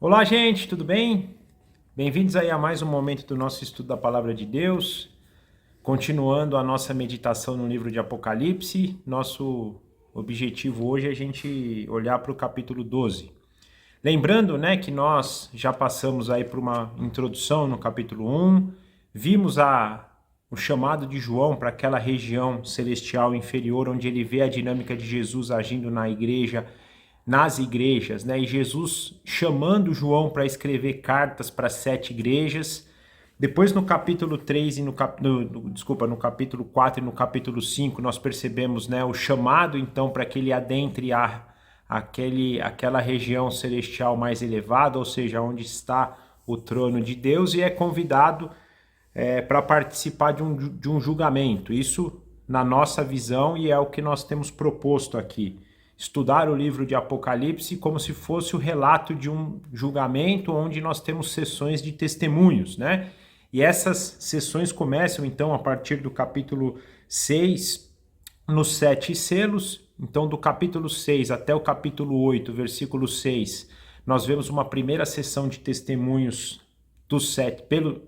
Olá, gente, tudo bem? Bem-vindos aí a mais um momento do nosso estudo da Palavra de Deus. Continuando a nossa meditação no livro de Apocalipse, nosso objetivo hoje é a gente olhar para o capítulo 12. Lembrando, né, que nós já passamos aí por uma introdução no capítulo 1, vimos o chamado de João para aquela região celestial inferior, onde ele vê a dinâmica de Jesus agindo nas igrejas, né? E Jesus chamando João para escrever cartas para 7 igrejas. Depois no capítulo 3 e no capítulo 4 e no capítulo 5 nós percebemos, né, o chamado então para que ele adentre aquela região celestial mais elevada, ou seja, onde está o trono de Deus, e é convidado para participar de um julgamento. Isso na nossa visão, e é o que nós temos proposto aqui. Estudar o livro de Apocalipse como se fosse o relato de um julgamento onde nós temos sessões de testemunhos, né? E essas sessões começam então a partir do capítulo 6, nos 7 selos. Então, do capítulo 6 até o capítulo 8, versículo 6, nós vemos uma primeira sessão de testemunhos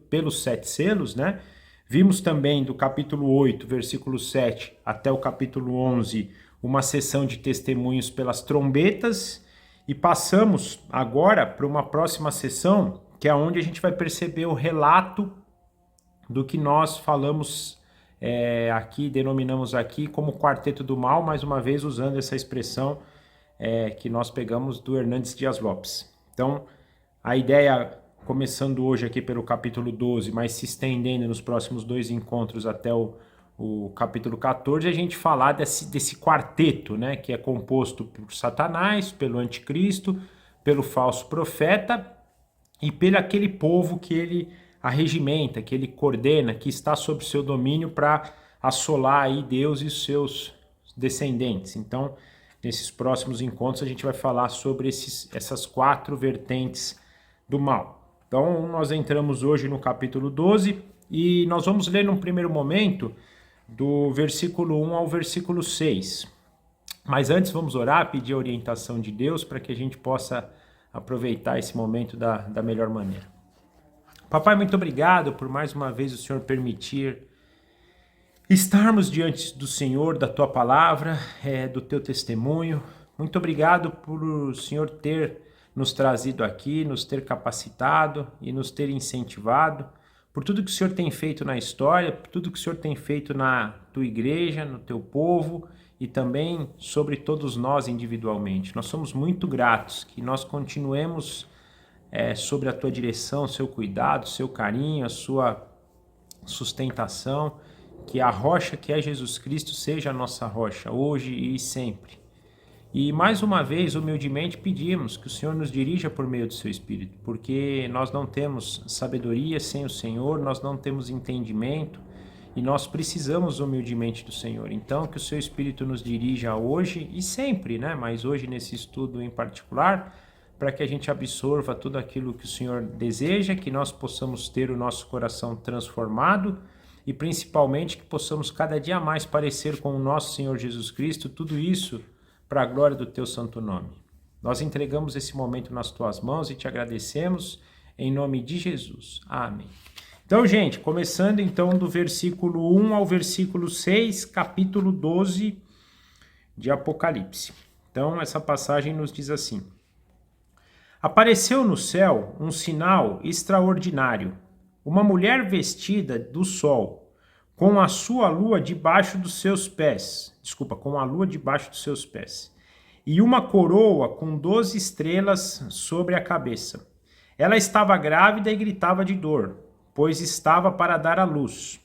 pelos 7 selos, né? Vimos também do capítulo 8, versículo 7 até o capítulo 11, uma sessão de testemunhos pelas trombetas, e passamos agora para uma próxima sessão, que é onde a gente vai perceber o relato do que nós falamos aqui, denominamos aqui como Quarteto do Mal, mais uma vez usando essa expressão que nós pegamos do Hernandes Dias Lopes. Então, a ideia, começando hoje aqui pelo capítulo 12, mas se estendendo nos próximos 2 encontros até o capítulo 14, a gente falar desse quarteto, né, que é composto por Satanás, pelo anticristo, pelo falso profeta e pelo aquele povo que ele arregimenta, que ele coordena, que está sob seu domínio para assolar aí Deus e os seus descendentes. Então, nesses próximos encontros a gente vai falar sobre essas 4 vertentes do mal. Então, nós entramos hoje no capítulo 12 e nós vamos ler num primeiro momento do versículo 1 ao versículo 6. Mas antes vamos orar, pedir a orientação de Deus para que a gente possa aproveitar esse momento da melhor maneira. Papai, muito obrigado por mais uma vez o Senhor permitir estarmos diante do Senhor, da Tua palavra, do Teu testemunho. Muito obrigado por o Senhor ter nos trazido aqui, nos ter capacitado e nos ter incentivado, por tudo que o Senhor tem feito na história, por tudo que o Senhor tem feito na Tua igreja, no Teu povo e também sobre todos nós individualmente. Nós somos muito gratos que nós continuemos sobre a Tua direção, Seu cuidado, Seu carinho, a Sua sustentação, que a rocha que é Jesus Cristo seja a nossa rocha, hoje e sempre. E mais uma vez, humildemente, pedimos que o Senhor nos dirija por meio do seu Espírito, porque nós não temos sabedoria sem o Senhor, nós não temos entendimento e nós precisamos humildemente do Senhor. Então, que o seu Espírito nos dirija hoje e sempre, né? Mas hoje nesse estudo em particular, para que a gente absorva tudo aquilo que o Senhor deseja, que nós possamos ter o nosso coração transformado e principalmente que possamos cada dia mais parecer com o nosso Senhor Jesus Cristo, tudo isso para a glória do teu santo nome. Nós entregamos esse momento nas tuas mãos e te agradecemos em nome de Jesus. Amém. Então, gente, começando então do versículo 1 ao versículo 6, capítulo 12 de Apocalipse. Então, essa passagem nos diz assim: Apareceu no céu um sinal extraordinário, uma mulher vestida do sol, com a lua debaixo dos seus pés, e uma coroa com 12 estrelas sobre a cabeça. Ela estava grávida e gritava de dor, pois estava para dar à luz.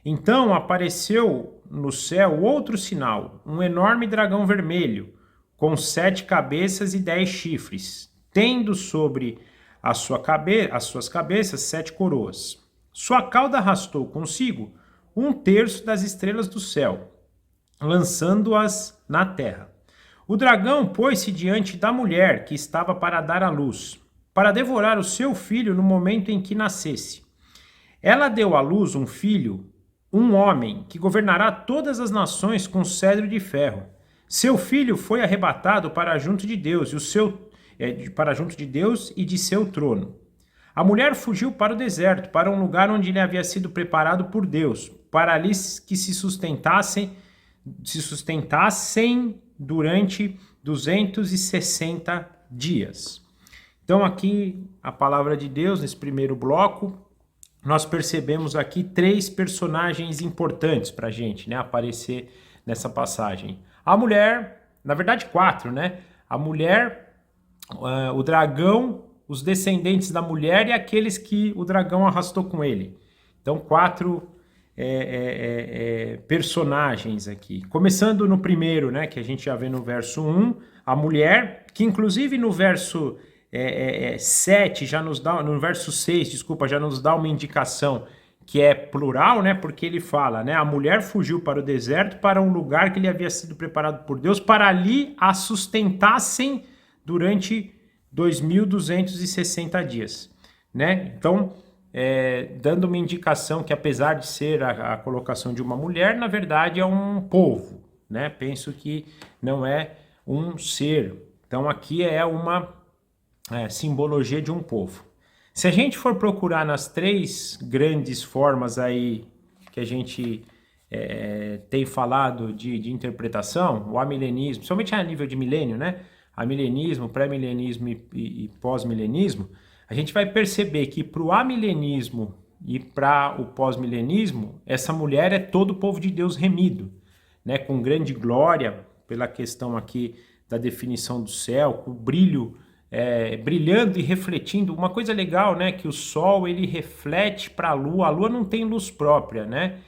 Então apareceu no céu outro sinal, um enorme dragão vermelho, com 7 cabeças e 10 chifres, tendo sobre as suas cabeças 7 coroas. Sua cauda arrastou consigo 1/3 das estrelas do céu, lançando-as na terra. O dragão pôs-se diante da mulher que estava para dar à luz, para devorar o seu filho no momento em que nascesse. Ela deu à luz um filho, um homem, que governará todas as nações com cetro de ferro. Seu filho foi arrebatado para junto de Deus, para junto de Deus e de seu trono. A mulher fugiu para o deserto, para um lugar onde lhe havia sido preparado por Deus, para ali que se sustentassem durante 260 dias. Então aqui a palavra de Deus, nesse primeiro bloco, nós percebemos aqui 3 personagens importantes para a gente, né, aparecer nessa passagem. A mulher, na verdade 4, né? A mulher, o dragão, os descendentes da mulher e aqueles que o dragão arrastou com ele. Então 4 personagens aqui. Começando no primeiro, né, que a gente já vê no verso 1, a mulher, que inclusive no verso 7 já nos dá, no verso 6, desculpa, já nos dá uma indicação que é plural, né? Porque ele fala, né? A mulher fugiu para o deserto, para um lugar que lhe havia sido preparado por Deus, para ali a sustentassem durante 2.260 dias, né? Então, dando uma indicação que apesar de ser a colocação de uma mulher, na verdade é um povo, né? Penso que não é um ser. Então aqui é uma simbologia de um povo. Se a gente for procurar nas 3 grandes formas aí que a gente tem falado de interpretação, o amilenismo, principalmente a nível de milênio, né? Amilenismo, pré-milenismo e pós-milenismo, a gente vai perceber que para o amilenismo e para o pós-milenismo, essa mulher é todo o povo de Deus remido, né? Com grande glória, pela questão aqui da definição do céu, com o brilho brilhando e refletindo. Uma coisa legal, né, que o sol ele reflete para a lua não tem luz própria, né?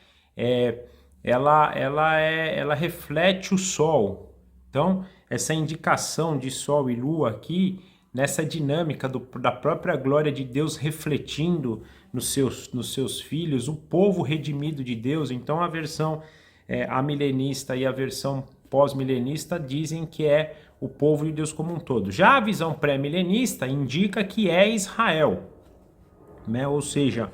Ela reflete o sol. Então, essa indicação de sol e lua aqui, nessa dinâmica da própria glória de Deus refletindo nos seus filhos, o povo redimido de Deus. Então, a versão amilenista e a versão pós-milenista dizem que é o povo de Deus como um todo. Já a visão pré-milenista indica que é Israel, né? Ou seja,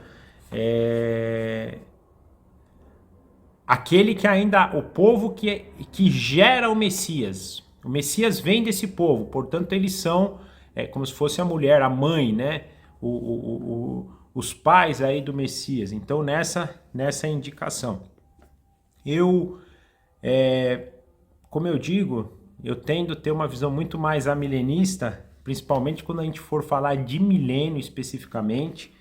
aquele que ainda, o povo que gera o Messias. O Messias vem desse povo, portanto eles são como se fosse a mulher, a mãe, né? Os pais aí do Messias. Então nessa indicação. Como eu digo, eu tendo a ter uma visão muito mais amilenista, principalmente quando a gente for falar de milênio especificamente,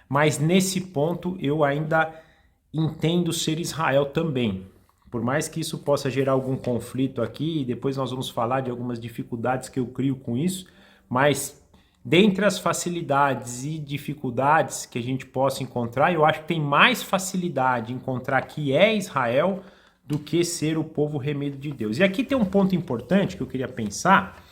mas nesse ponto eu ainda entendo ser Israel também. Por mais que isso possa gerar algum conflito aqui, e depois nós vamos falar de algumas dificuldades que eu crio com isso, mas dentre as facilidades e dificuldades que a gente possa encontrar, eu acho que tem mais facilidade em encontrar que é Israel do que ser o povo remido de Deus. E aqui tem um ponto importante que eu queria pensar,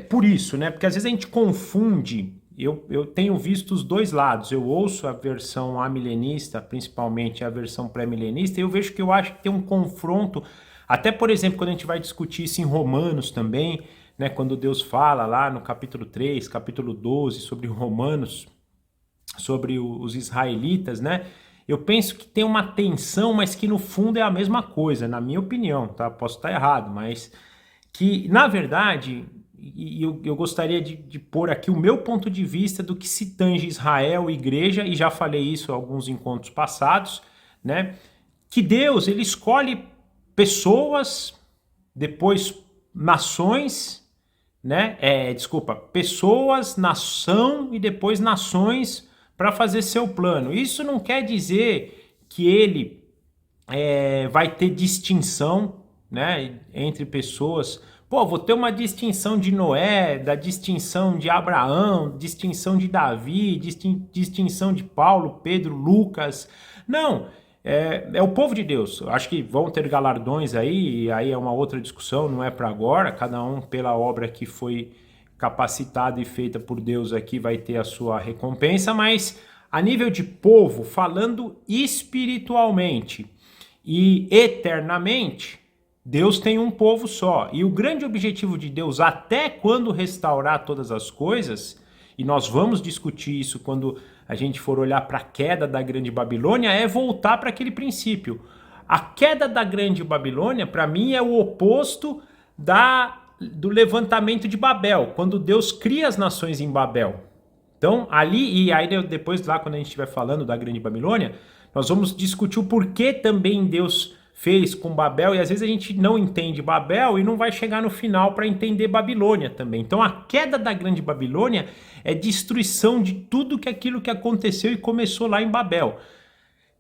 por isso, né? Porque às vezes a gente confunde, eu tenho visto os dois lados, eu ouço a versão amilenista, principalmente a versão pré-milenista, e eu vejo que eu acho que tem um confronto, até por exemplo, quando a gente vai discutir isso em Romanos também, né? Quando Deus fala lá no capítulo 3, capítulo 12, sobre Romanos, sobre os israelitas, né? Eu penso que tem uma tensão, mas que no fundo é a mesma coisa, na minha opinião, tá? Posso estar errado, mas que, na verdade, eu gostaria de pôr aqui o meu ponto de vista do que se tange Israel, igreja, e já falei isso em alguns encontros passados, né? Que Deus, ele escolhe pessoas, depois nações, né? Pessoas, nação e depois nações, para fazer seu plano. Isso não quer dizer que ele vai ter distinção, né, entre pessoas. Pô, vou ter uma distinção de Noé, da distinção de Abraão, distinção de Davi, distinção de Paulo, Pedro, Lucas. Não, é o povo de Deus. Acho que vão ter galardões aí, e aí é uma outra discussão, não é para agora, cada um pela obra que foi capacitada e feita por Deus aqui vai ter a sua recompensa, mas a nível de povo, falando espiritualmente e eternamente, Deus tem um povo só. E o grande objetivo de Deus, até quando restaurar todas as coisas, e nós vamos discutir isso quando a gente for olhar para a queda da Grande Babilônia, é voltar para aquele princípio. A queda da Grande Babilônia, para mim, é o oposto da do levantamento de Babel, quando Deus cria as nações em Babel. Então, ali, e aí depois lá, quando a gente estiver falando da Grande Babilônia, nós vamos discutir o porquê também Deus fez com Babel, e às vezes a gente não entende Babel e não vai chegar no final para entender Babilônia também. Então, a queda da Grande Babilônia é destruição de tudo aquilo que aconteceu e começou lá em Babel.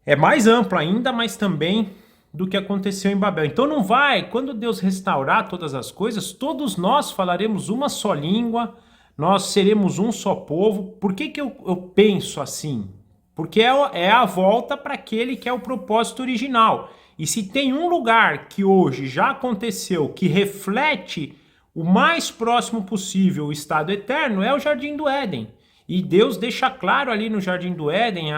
É mais amplo ainda, mas também do que aconteceu em Babel. Então não vai, quando Deus restaurar todas as coisas, todos nós falaremos uma só língua, nós seremos um só povo. Por que eu penso assim? Porque é a volta para aquele que é o propósito original. E se tem um lugar que hoje já aconteceu, que reflete o mais próximo possível o estado eterno, é o Jardim do Éden. E Deus deixa claro ali no Jardim do Éden,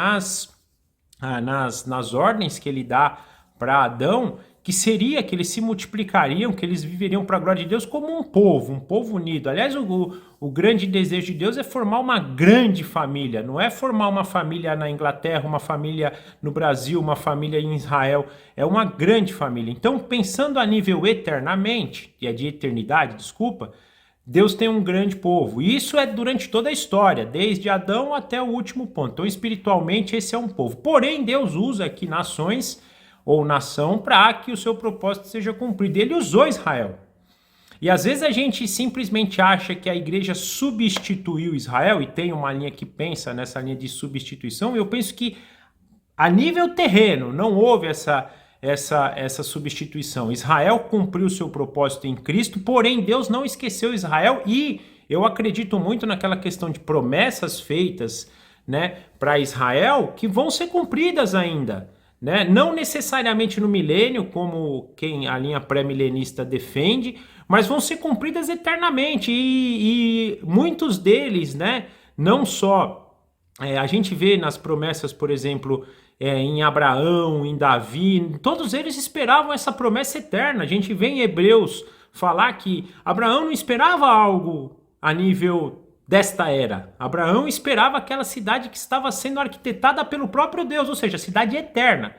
nas ordens que ele dá para Adão, que seria que eles se multiplicariam, que eles viveriam para a glória de Deus como um povo unido. Aliás, o grande desejo de Deus é formar uma grande família, não é formar uma família na Inglaterra, uma família no Brasil, uma família em Israel, é uma grande família. Então, pensando a nível eternamente, e é de eternidade, desculpa, Deus tem um grande povo. E isso é durante toda a história, desde Adão até o último ponto. Então, espiritualmente, esse é um povo. Porém, Deus usa aqui nações ou nação para que o seu propósito seja cumprido. Ele usou Israel. E às vezes a gente simplesmente acha que a igreja substituiu Israel, e tem uma linha que pensa nessa linha de substituição, e eu penso que a nível terreno não houve essa substituição. Israel cumpriu o seu propósito em Cristo, porém Deus não esqueceu Israel, e eu acredito muito naquela questão de promessas feitas, né, para Israel que vão ser cumpridas ainda. Né? Não necessariamente no milênio, como quem a linha pré-milenista defende, mas vão ser cumpridas eternamente, e muitos deles, né, não só a gente vê nas promessas, por exemplo, em Abraão, em Davi, todos eles esperavam essa promessa eterna. A gente vê em Hebreus falar que Abraão não esperava algo a nível desta era. Abraão esperava aquela cidade que estava sendo arquitetada pelo próprio Deus, ou seja, a cidade eterna,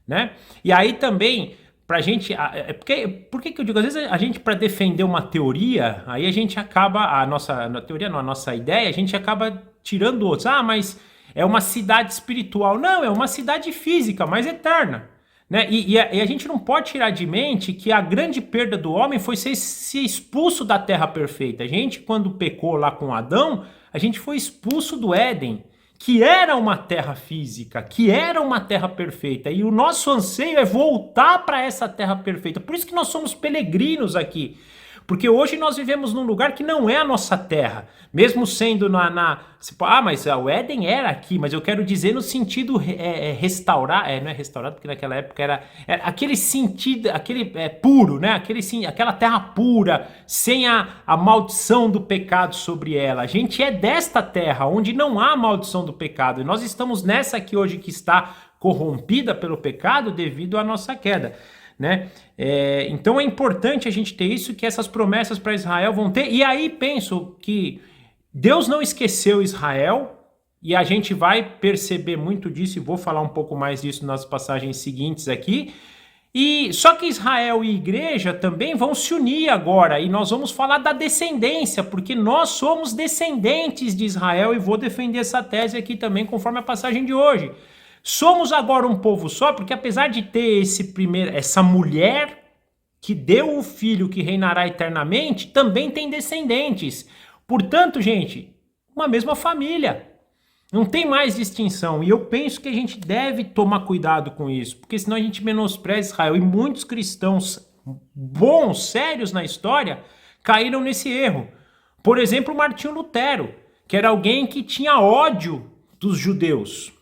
né? E aí também, pra gente, por que eu digo, às vezes a gente, para defender uma teoria, aí a gente acaba, a nossa ideia, a gente acaba tirando outros. Mas é uma cidade espiritual. Não, é uma cidade física, mas eterna. Né? E a gente não pode tirar de mente que a grande perda do homem foi ser expulso da terra perfeita. A gente, quando pecou lá com Adão, a gente foi expulso do Éden, que era uma terra física, que era uma terra perfeita. E o nosso anseio é voltar para essa terra perfeita. Por isso que nós somos peregrinos aqui. Porque hoje nós vivemos num lugar que não é a nossa terra. Mesmo sendo mas o Éden era aqui, mas eu quero dizer no sentido restaurar, não é restaurado, porque naquela época era aquele sentido, aquele puro, né? Aquela terra pura, sem a maldição do pecado sobre ela. A gente é desta terra, onde não há maldição do pecado. E nós estamos nessa aqui hoje que está corrompida pelo pecado devido à nossa queda. Né? Então é importante a gente ter isso, que essas promessas para Israel vão ter, e aí penso que Deus não esqueceu Israel, e a gente vai perceber muito disso, e vou falar um pouco mais disso nas passagens seguintes aqui, e só que Israel e igreja também vão se unir agora, e nós vamos falar da descendência, porque nós somos descendentes de Israel, e vou defender essa tese aqui também conforme a passagem de hoje. Somos agora um povo só, porque apesar de ter essa mulher que deu o filho que reinará eternamente, também tem descendentes. Portanto, gente, uma mesma família. Não tem mais distinção. E eu penso que a gente deve tomar cuidado com isso, porque senão a gente menospreza Israel. E muitos cristãos bons, sérios na história, caíram nesse erro. Por exemplo, Martinho Lutero, que era alguém que tinha ódio dos judeus.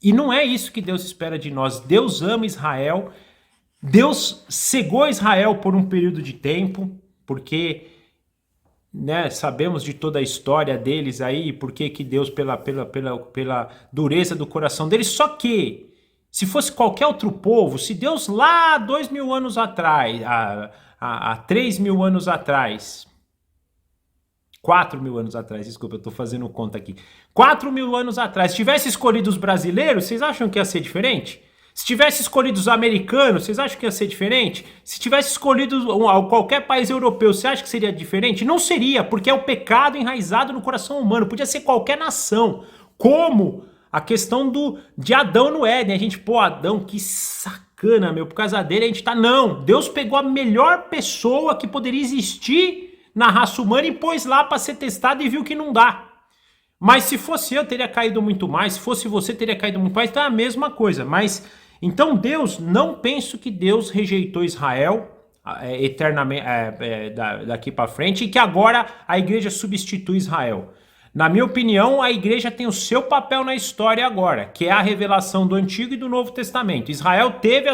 E não é isso que Deus espera de nós. Deus ama Israel. Deus cegou Israel por um período de tempo, porque, né, sabemos de toda a história deles aí, porque que Deus, pela dureza do coração deles. Só que, se fosse qualquer outro povo, se Deus lá 2.000 anos atrás, há 3.000 anos atrás, 4.000 anos atrás, desculpa, eu tô fazendo conta aqui. 4.000 anos atrás, tivesse escolhido os brasileiros, vocês acham que ia ser diferente? Se tivesse escolhido os americanos, vocês acham que ia ser diferente? Se tivesse escolhido qualquer país europeu, você acha que seria diferente? Não seria, porque é o pecado enraizado no coração humano. Podia ser qualquer nação. Como a questão de Adão no Éden. A gente, pô, Adão, que sacana, meu. Por causa dele a gente tá... Não, Deus pegou a melhor pessoa que poderia existir na raça humana e pôs lá para ser testado e viu que não dá. Mas se fosse eu, teria caído muito mais. Se fosse você, teria caído muito mais. Então é a mesma coisa. Mas, então Deus, não penso que Deus rejeitou Israel eternamente, daqui para frente, e que agora a igreja substitui Israel. Na minha opinião, a igreja tem o seu papel na história agora, que é a revelação do Antigo e do Novo Testamento. Israel teve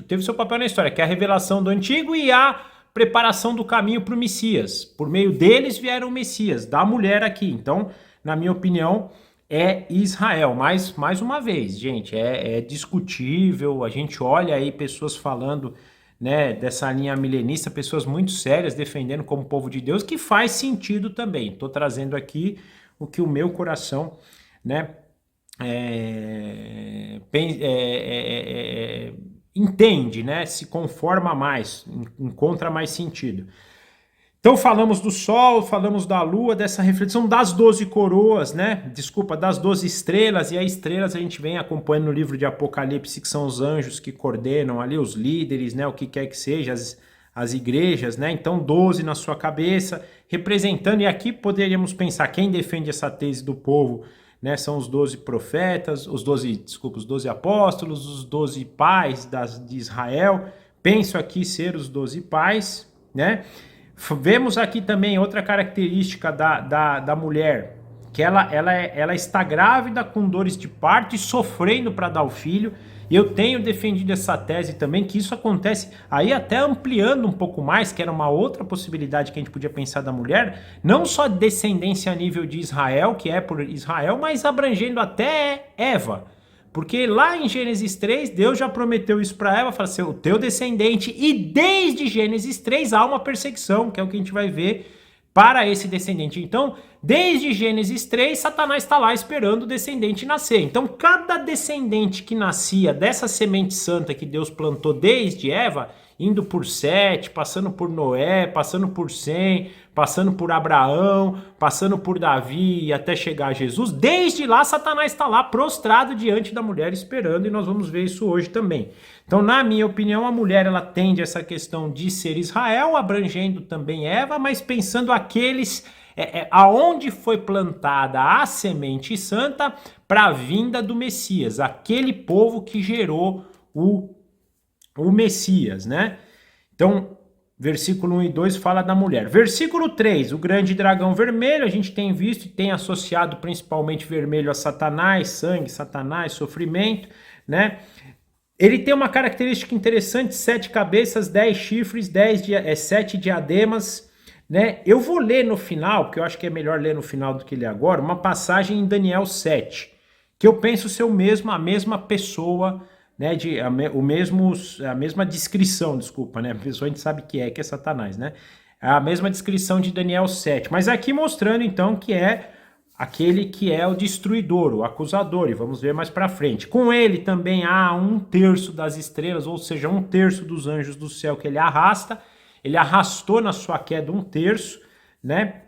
teve seu papel na história, que é a revelação do Antigo e a preparação do caminho para o Messias. Por meio deles vieram o Messias, da mulher aqui. Então, na minha opinião, é Israel. Mas, mais uma vez, gente, é discutível. A gente olha aí pessoas falando, né, dessa linha milenista, pessoas muito sérias defendendo como povo de Deus, que faz sentido também. Estou trazendo aqui o que o meu coração, né, entende, né, se conforma mais, encontra mais sentido. Então falamos do sol, falamos da lua, dessa reflexão das 12 coroas, né? Desculpa, das 12 estrelas, e as estrelas a gente vem acompanhando no livro de Apocalipse, que são os anjos que coordenam ali, os líderes, né? O que quer que seja, as igrejas, né? Então 12 na sua cabeça, representando, e aqui poderíamos pensar, quem defende essa tese do povo, né? São os 12 profetas, os 12 apóstolos, os 12 pais de Israel, penso aqui ser os 12 pais, né? Vemos aqui também outra característica da mulher, que ela está grávida com dores de parto e sofrendo para dar o filho. E eu tenho defendido essa tese também, que isso acontece aí até ampliando um pouco mais, que era uma outra possibilidade que a gente podia pensar da mulher, não só descendência a nível de Israel, que é por Israel, mas abrangendo até Eva. Porque lá em Gênesis 3, Deus já prometeu isso para Eva, fala assim, o teu descendente, e desde Gênesis 3 há uma perseguição, que é o que a gente vai ver para esse descendente. Então, desde Gênesis 3, Satanás está lá esperando o descendente nascer. Então, cada descendente que nascia dessa semente santa que Deus plantou desde Eva, indo por Sete, passando por Noé, passando por Sem, passando por Abraão, passando por Davi e até chegar a Jesus, desde lá Satanás está lá prostrado diante da mulher esperando, e nós vamos ver isso hoje também. Então, na minha opinião, a mulher ela tende a essa questão de ser Israel, abrangendo também Eva, mas pensando aqueles aonde foi plantada a semente santa para a vinda do Messias, aquele povo que gerou o Messias, né? Então, versículo 1 e 2 fala da mulher. Versículo 3, o grande dragão vermelho, a gente tem visto e tem associado principalmente vermelho a Satanás, sangue, Satanás, sofrimento, né? Ele tem uma característica interessante, 7 cabeças, 10 chifres, 7 diademas, né? Eu vou ler no final, porque eu acho que é melhor ler no final do que ler agora, uma passagem em Daniel 7, que eu penso ser a mesma pessoa, né, a mesma descrição, desculpa, né, a pessoa a gente sabe que é Satanás, né, a mesma descrição de Daniel 7, mas aqui mostrando então que é aquele que é o destruidor, o acusador, e vamos ver mais para frente. Com ele também há 1/3 das estrelas, ou seja, 1/3 dos anjos do céu que ele arrastou na sua queda 1/3, né,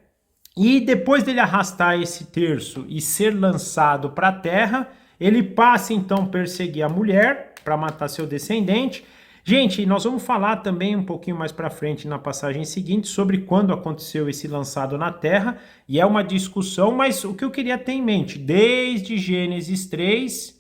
e depois dele arrastar esse terço e ser lançado para a terra, ele passa então a perseguir a mulher para matar seu descendente. Gente, nós vamos falar também um pouquinho mais para frente na passagem seguinte sobre quando aconteceu esse lançado na terra, e é uma discussão, mas o que eu queria ter em mente, desde Gênesis 3,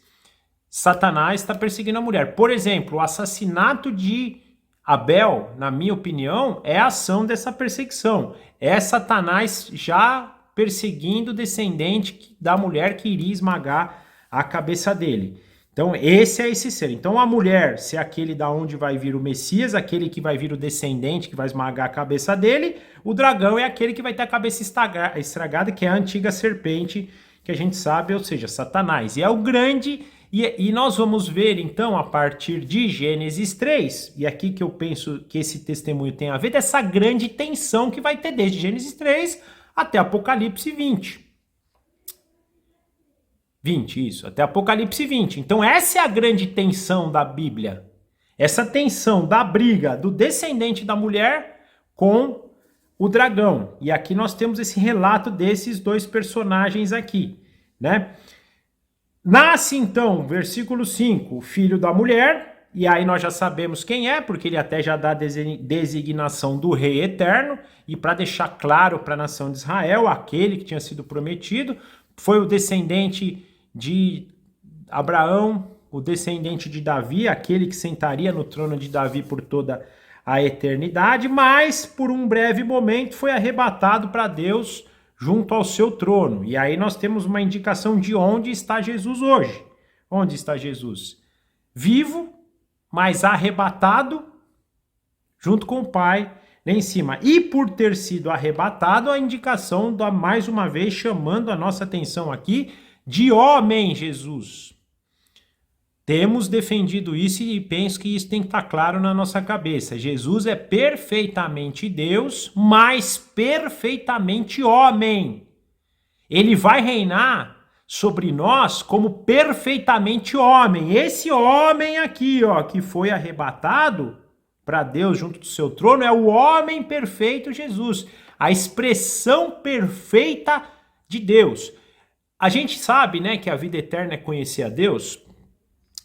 Satanás está perseguindo a mulher. Por exemplo, o assassinato de Abel, na minha opinião, é a ação dessa perseguição. É Satanás já perseguindo o descendente da mulher que iria esmagar a cabeça dele. Então esse é esse ser. Então a mulher ser aquele da onde vai vir o Messias, aquele que vai vir o descendente que vai esmagar a cabeça dele. O dragão é aquele que vai ter a cabeça estragada, que é a antiga serpente que a gente sabe, ou seja, Satanás. E é o grande, e nós vamos ver então a partir de Gênesis 3, e aqui que eu penso que esse testemunho tem a ver, dessa grande tensão que vai ter desde Gênesis 3 até Apocalipse 20. 20, isso, até Apocalipse 20. Então essa é a grande tensão da Bíblia. Essa tensão da briga do descendente da mulher com o dragão. E aqui nós temos esse relato desses dois personagens aqui, né? Nasce então, versículo 5, o filho da mulher, e aí nós já sabemos quem é, porque ele até já dá a designação do rei eterno, e para deixar claro para a nação de Israel, aquele que tinha sido prometido, foi o descendente de Abraão, o descendente de Davi, aquele que sentaria no trono de Davi por toda a eternidade, mas por um breve momento foi arrebatado para Deus junto ao seu trono. E aí nós temos uma indicação de onde está Jesus hoje. Onde está Jesus? Vivo, mas arrebatado junto com o Pai lá em cima. E por ter sido arrebatado, a indicação da, mais uma vez, chamando a nossa atenção aqui, de homem Jesus. Temos defendido isso e penso que isso tem que estar claro na nossa cabeça. Jesus é perfeitamente Deus, mas perfeitamente homem. Ele vai reinar sobre nós como perfeitamente homem. Esse homem aqui, ó, que foi arrebatado para Deus junto do seu trono, é o homem perfeito Jesus, a expressão perfeita de Deus. A gente sabe, né, que a vida eterna é conhecer a Deus.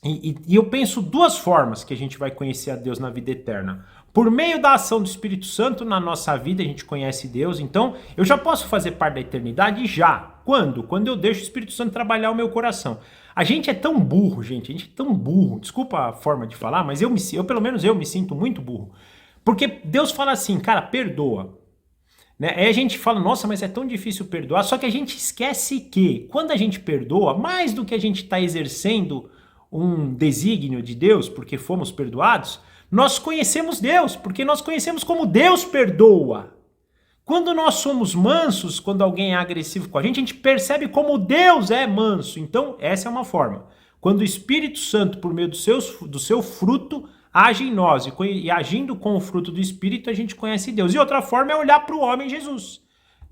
E eu penso duas formas que a gente vai conhecer a Deus na vida eterna. Por meio da ação do Espírito Santo na nossa vida, a gente conhece Deus. Então, eu já posso fazer parte da eternidade já. Quando? Quando eu deixo o Espírito Santo trabalhar o meu coração. A gente é tão burro, gente. A gente é tão burro. Desculpa a forma de falar, mas pelo menos eu me sinto muito burro. Porque Deus fala assim, cara, perdoa. Né? Aí a gente fala, nossa, mas é tão difícil perdoar. Só que a gente esquece que, quando a gente perdoa, mais do que a gente está exercendo um desígnio de Deus, porque fomos perdoados, nós conhecemos Deus, porque nós conhecemos como Deus perdoa. Quando nós somos mansos, quando alguém é agressivo com a gente percebe como Deus é manso. Então, essa é uma forma. Quando o Espírito Santo, por meio do seu fruto, age em nós, e agindo com o fruto do Espírito, a gente conhece Deus. E outra forma é olhar para o homem Jesus.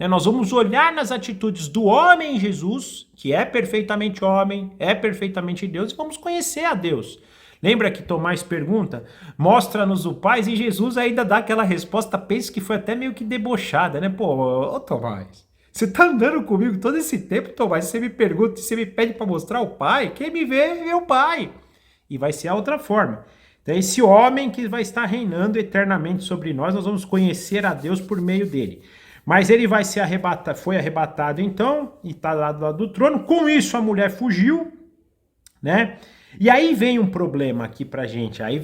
Nós vamos olhar nas atitudes do homem Jesus, que é perfeitamente homem, é perfeitamente Deus, e vamos conhecer a Deus. Lembra que Tomás pergunta, mostra-nos o Pai, e Jesus ainda dá aquela resposta, penso que foi até meio que debochada, né? Pô, ô Tomás, você tá andando comigo todo esse tempo, Tomás, você me pergunta, você me pede para mostrar o Pai, quem me vê é o Pai. E vai ser a outra forma. Então esse homem que vai estar reinando eternamente sobre nós vamos conhecer a Deus por meio dele. Mas ele vai ser arrebatado, foi arrebatado então, e está lá do lado do trono. Com isso a mulher fugiu, né? E aí vem um problema aqui pra gente. Aí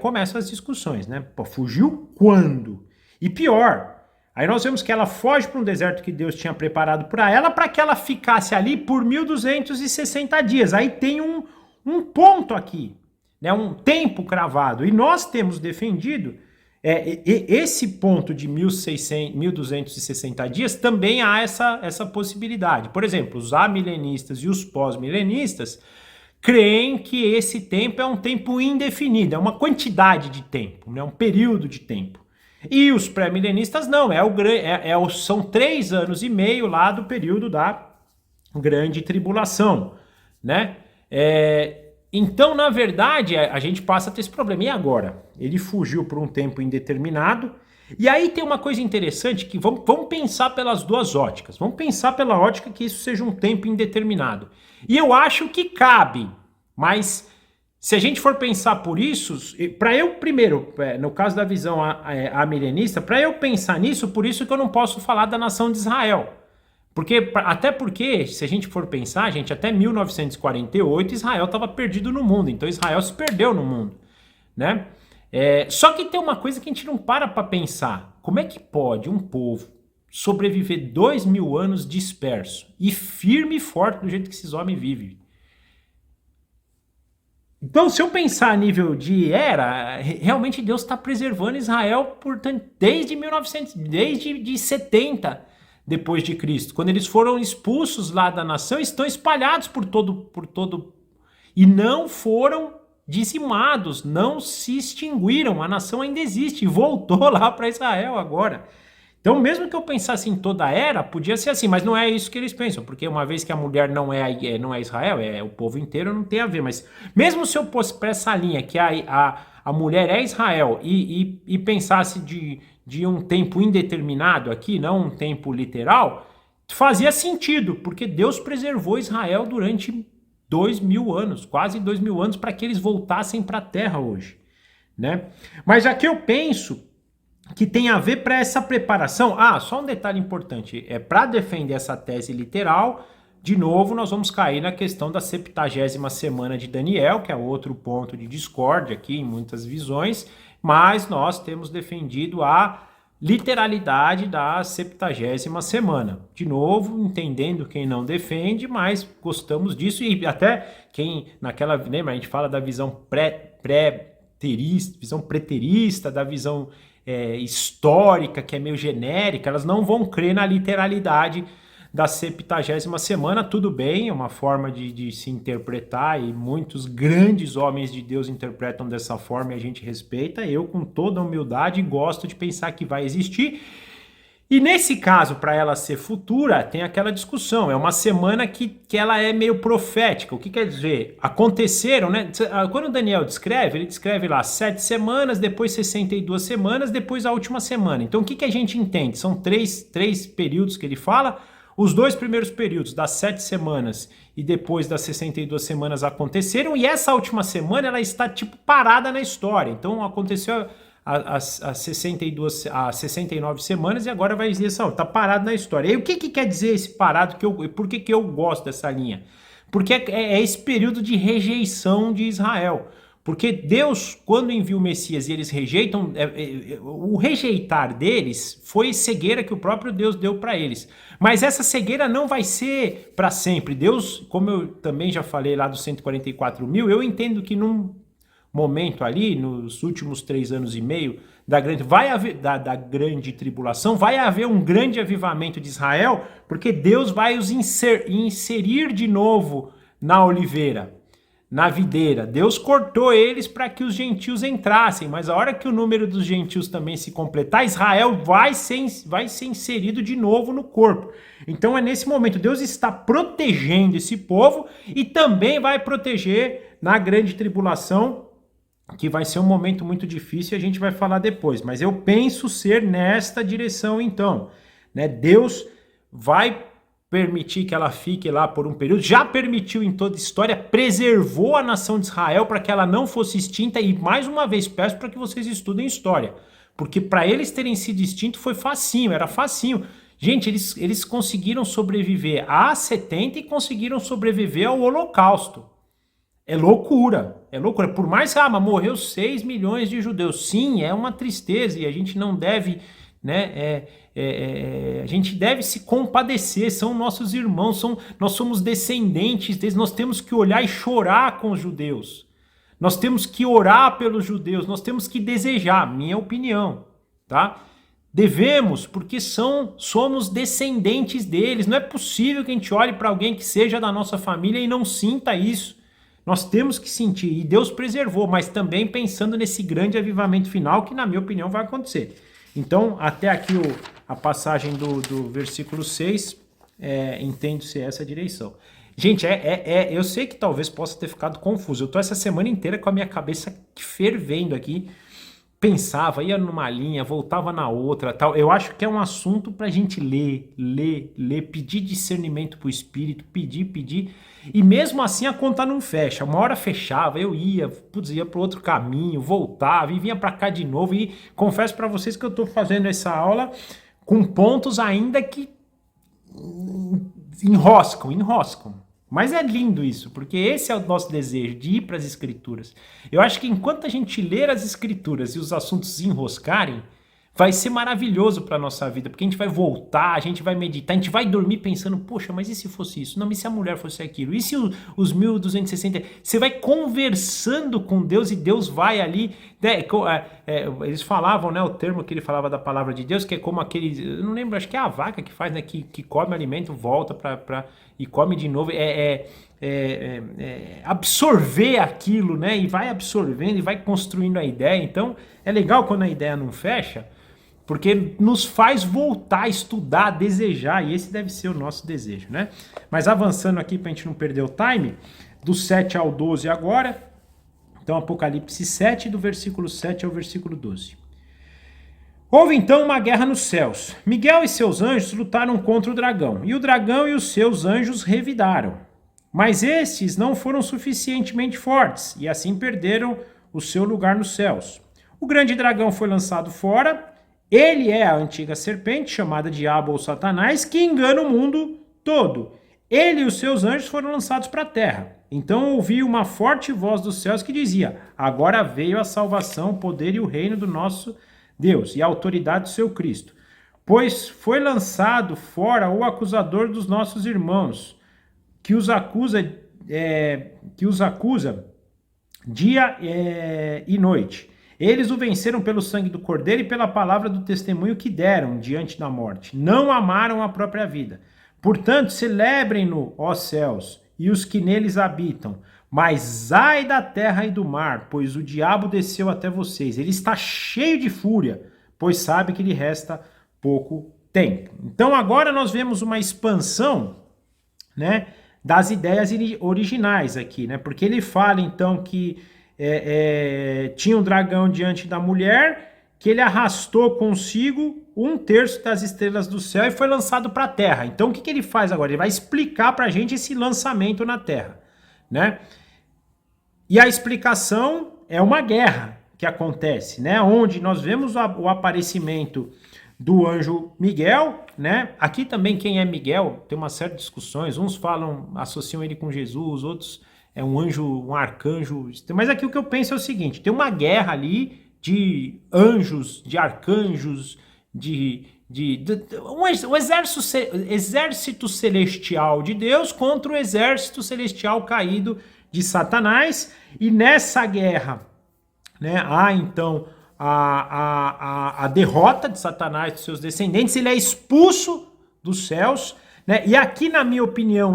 começam as discussões, né? Pô, fugiu quando? E pior, aí nós vemos que ela foge para um deserto que Deus tinha preparado para ela, para que ela ficasse ali por 1260 dias. Aí tem um ponto aqui, né? Um tempo cravado. E nós temos defendido esse ponto de 1260 dias, também há essa possibilidade. Por exemplo, os amilenistas e os pós-milenistas creem que esse tempo é um tempo indefinido, é uma quantidade de tempo, né? Um período de tempo. E os pré-milenistas não, são 3 anos e meio lá do período da grande tribulação, né? Então, na verdade, a gente passa a ter esse problema. E agora? Ele fugiu por um tempo indeterminado. E aí tem uma coisa interessante que vamos pensar pelas duas óticas. Vamos pensar pela ótica que isso seja um tempo indeterminado. E eu acho que cabe. Mas se a gente for pensar por isso, para eu primeiro, no caso da visão amilenista, para eu pensar nisso, por isso que eu não posso falar da nação de Israel. Até porque, se a gente for pensar, gente, até 1948 Israel estava perdido no mundo, então Israel se perdeu no mundo, né? Só que tem uma coisa que a gente não para pensar, como é que pode um povo sobreviver 2000 anos disperso e firme e forte do jeito que esses homens vivem? Então, se eu pensar a nível de era, realmente Deus está preservando Israel desde 70 depois de Cristo, quando eles foram expulsos lá da nação, estão espalhados por todo e não foram dizimados, não se extinguiram, a nação ainda existe e voltou lá para Israel agora. Então, mesmo que eu pensasse em toda a era, podia ser assim, mas não é isso que eles pensam, porque uma vez que a mulher não é Israel, é o povo inteiro, não tem a ver. Mas mesmo se eu fosse para essa linha, que a mulher é Israel, e pensasse de um tempo indeterminado aqui, não um tempo literal, fazia sentido, porque Deus preservou Israel durante 2000 anos, quase 2000 anos, para que eles voltassem para a terra hoje, né? Mas aqui eu penso que tem a ver para essa preparação. Só um detalhe importante, para defender essa tese literal, de novo nós vamos cair na questão da 70ª semana de Daniel, que é outro ponto de discórdia aqui em muitas visões, mas nós temos defendido a literalidade da 70ª semana. De novo, entendendo quem não defende, mas gostamos disso, e até quem naquela, lembra, a gente fala da visão visão preterista, da visão histórica, que é meio genérica, elas não vão crer na literalidade da 70ª semana. Tudo bem, é uma forma de se interpretar, e muitos grandes homens de Deus interpretam dessa forma e a gente respeita. Eu, com toda humildade, gosto de pensar que vai existir. E nesse caso, para ela ser futura, tem aquela discussão. É uma semana que ela é meio profética. O que quer dizer? Aconteceram, né? Quando o Daniel descreve, ele descreve lá 7 semanas, depois 62 semanas, depois a última semana. Então o que a gente entende? São três períodos que ele fala. Os 2 primeiros períodos, das 7 semanas e depois das 62 semanas, aconteceram. E essa última semana, ela está tipo parada na história. Então aconteceu as 69 semanas e agora vai dizer assim, tá parado na história. E o que quer dizer esse parado? Por que eu gosto dessa linha? Porque é esse período de rejeição de Israel. Porque Deus, quando envia o Messias e eles rejeitam, o rejeitar deles foi cegueira que o próprio Deus deu para eles. Mas essa cegueira não vai ser para sempre. Deus, como eu também já falei lá dos 144 mil, eu entendo que num momento ali, nos últimos 3 anos e meio da grande tribulação, vai haver um grande avivamento de Israel, porque Deus vai os inserir de novo na oliveira, na videira. Deus cortou eles para que os gentios entrassem, mas a hora que o número dos gentios também se completar, Israel vai ser inserido de novo no corpo. Então é nesse momento, Deus está protegendo esse povo e também vai proteger na grande tribulação, que vai ser um momento muito difícil e a gente vai falar depois, mas eu penso ser nesta direção então, né? Deus vai permitir que ela fique lá por um período, já permitiu em toda a história, preservou a nação de Israel para que ela não fosse extinta, e mais uma vez peço para que vocês estudem história, porque para eles terem sido extintos foi facinho, era facinho. Gente, eles conseguiram sobreviver a 70 e conseguiram sobreviver ao Holocausto. É loucura, é loucura. Por mais que mas morreu 6 milhões de judeus. Sim, é uma tristeza e a gente não deve, né? A gente deve se compadecer. São nossos irmãos, nós somos descendentes deles. Nós temos que olhar e chorar com os judeus. Nós temos que orar pelos judeus. Nós temos que desejar, minha opinião, tá? Devemos, porque somos descendentes deles. Não é possível que a gente olhe para alguém que seja da nossa família e não sinta isso. Nós temos que sentir, e Deus preservou, mas também pensando nesse grande avivamento final que, na minha opinião, vai acontecer. Então, até aqui a passagem do versículo 6, entende-se essa direção. Gente, eu sei que talvez possa ter ficado confuso. Eu estou essa semana inteira com a minha cabeça fervendo aqui, pensava, ia numa linha, voltava na outra, tal. Eu acho que é um assunto para a gente ler, pedir discernimento para o Espírito, pedir, e mesmo assim a conta não fecha. Uma hora fechava, eu ia para outro caminho, voltava e vinha para cá de novo, e confesso para vocês que eu estou fazendo essa aula com pontos ainda que enroscam. Mas é lindo isso, porque esse é o nosso desejo, de ir para as Escrituras. Eu acho que enquanto a gente ler as Escrituras e os assuntos enroscarem, vai ser maravilhoso para a nossa vida, porque a gente vai voltar, a gente vai meditar, a gente vai dormir pensando, poxa, mas e se fosse isso? Não, mas se a mulher fosse aquilo? E se os 1260? Você vai conversando com Deus e Deus vai ali, né, eles falavam, né, o termo que ele falava da palavra de Deus, que é como aquele, eu não lembro, acho que é a vaca que faz, né, que come alimento, volta e come de novo, absorver aquilo, né, e vai absorvendo e vai construindo a ideia. Então é legal quando a ideia não fecha, porque nos faz voltar a estudar, a desejar, e esse deve ser o nosso desejo, né? Mas avançando aqui para a gente não perder o time, do 7 ao 12 agora, então Apocalipse 7, do versículo 7 ao versículo 12. Houve então uma guerra nos céus. Miguel e seus anjos lutaram contra o dragão, e o dragão e os seus anjos revidaram. Mas estes não foram suficientemente fortes, e assim perderam o seu lugar nos céus. O grande dragão foi lançado fora. Ele é a antiga serpente, chamada Diabo ou Satanás, que engana o mundo todo. Ele e os seus anjos foram lançados para a terra. Então ouvi uma forte voz dos céus que dizia: agora veio a salvação, o poder e o reino do nosso Deus e a autoridade do seu Cristo. Pois foi lançado fora o acusador dos nossos irmãos, que os acusa dia e noite. Eles o venceram pelo sangue do Cordeiro e pela palavra do testemunho que deram diante da morte. Não amaram a própria vida. Portanto, celebrem-no, ó céus, e os que neles habitam. Mas ai da terra e do mar, pois o diabo desceu até vocês. Ele está cheio de fúria, pois sabe que lhe resta pouco tempo. Então agora nós vemos uma expansão, né, das ideias originais aqui, né? Porque ele fala então que tinha um dragão diante da mulher, que ele arrastou consigo 1/3 das estrelas do céu e foi lançado para a terra. Então o que ele faz agora? Ele vai explicar para a gente esse lançamento na terra, né? E a explicação é uma guerra que acontece, né? Onde nós vemos o aparecimento do anjo Miguel, né? Aqui também quem é Miguel tem uma série de discussões. Uns falam, associam ele com Jesus, outros é um anjo, um arcanjo. Mas aqui o que eu penso é o seguinte: tem uma guerra ali de anjos, de arcanjos, um exército celestial de Deus contra o exército celestial caído de Satanás. E nessa guerra, né, há então a derrota de Satanás e de seus descendentes. Ele é expulso dos céus, né? E aqui, na minha opinião,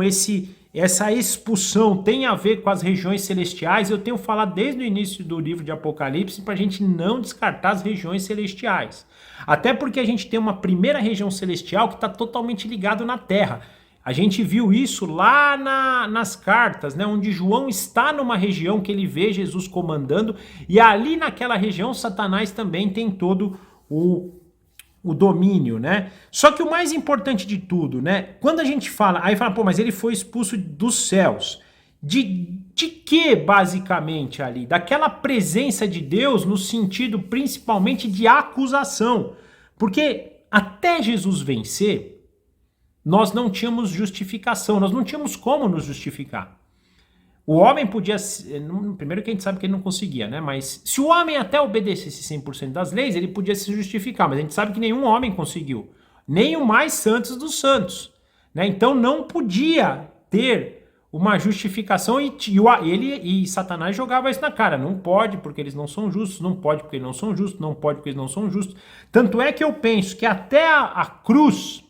essa expulsão tem a ver com as regiões celestiais. Eu tenho falado desde o início do livro de Apocalipse para a gente não descartar as regiões celestiais. Até porque a gente tem uma primeira região celestial que está totalmente ligada na Terra. A gente viu isso lá nas cartas, né, onde João está numa região que ele vê Jesus comandando, e ali naquela região Satanás também tem todo o domínio, né? Só que o mais importante de tudo, né, quando a gente fala, aí fala, pô, mas ele foi expulso dos céus. De que, basicamente, ali? Daquela presença de Deus no sentido principalmente de acusação. Porque até Jesus vencer, nós não tínhamos justificação, nós não tínhamos como nos justificar. O homem podia, primeiro que a gente sabe que ele não conseguia, né? Mas se o homem até obedecesse 100% das leis, ele podia se justificar, mas a gente sabe que nenhum homem conseguiu, nem o mais santos dos santos, né? Então não podia ter uma justificação e Satanás jogava isso na cara. Não pode porque eles não são justos, não pode porque eles não são justos, não pode porque eles não são justos. Tanto é que eu penso que até a cruz,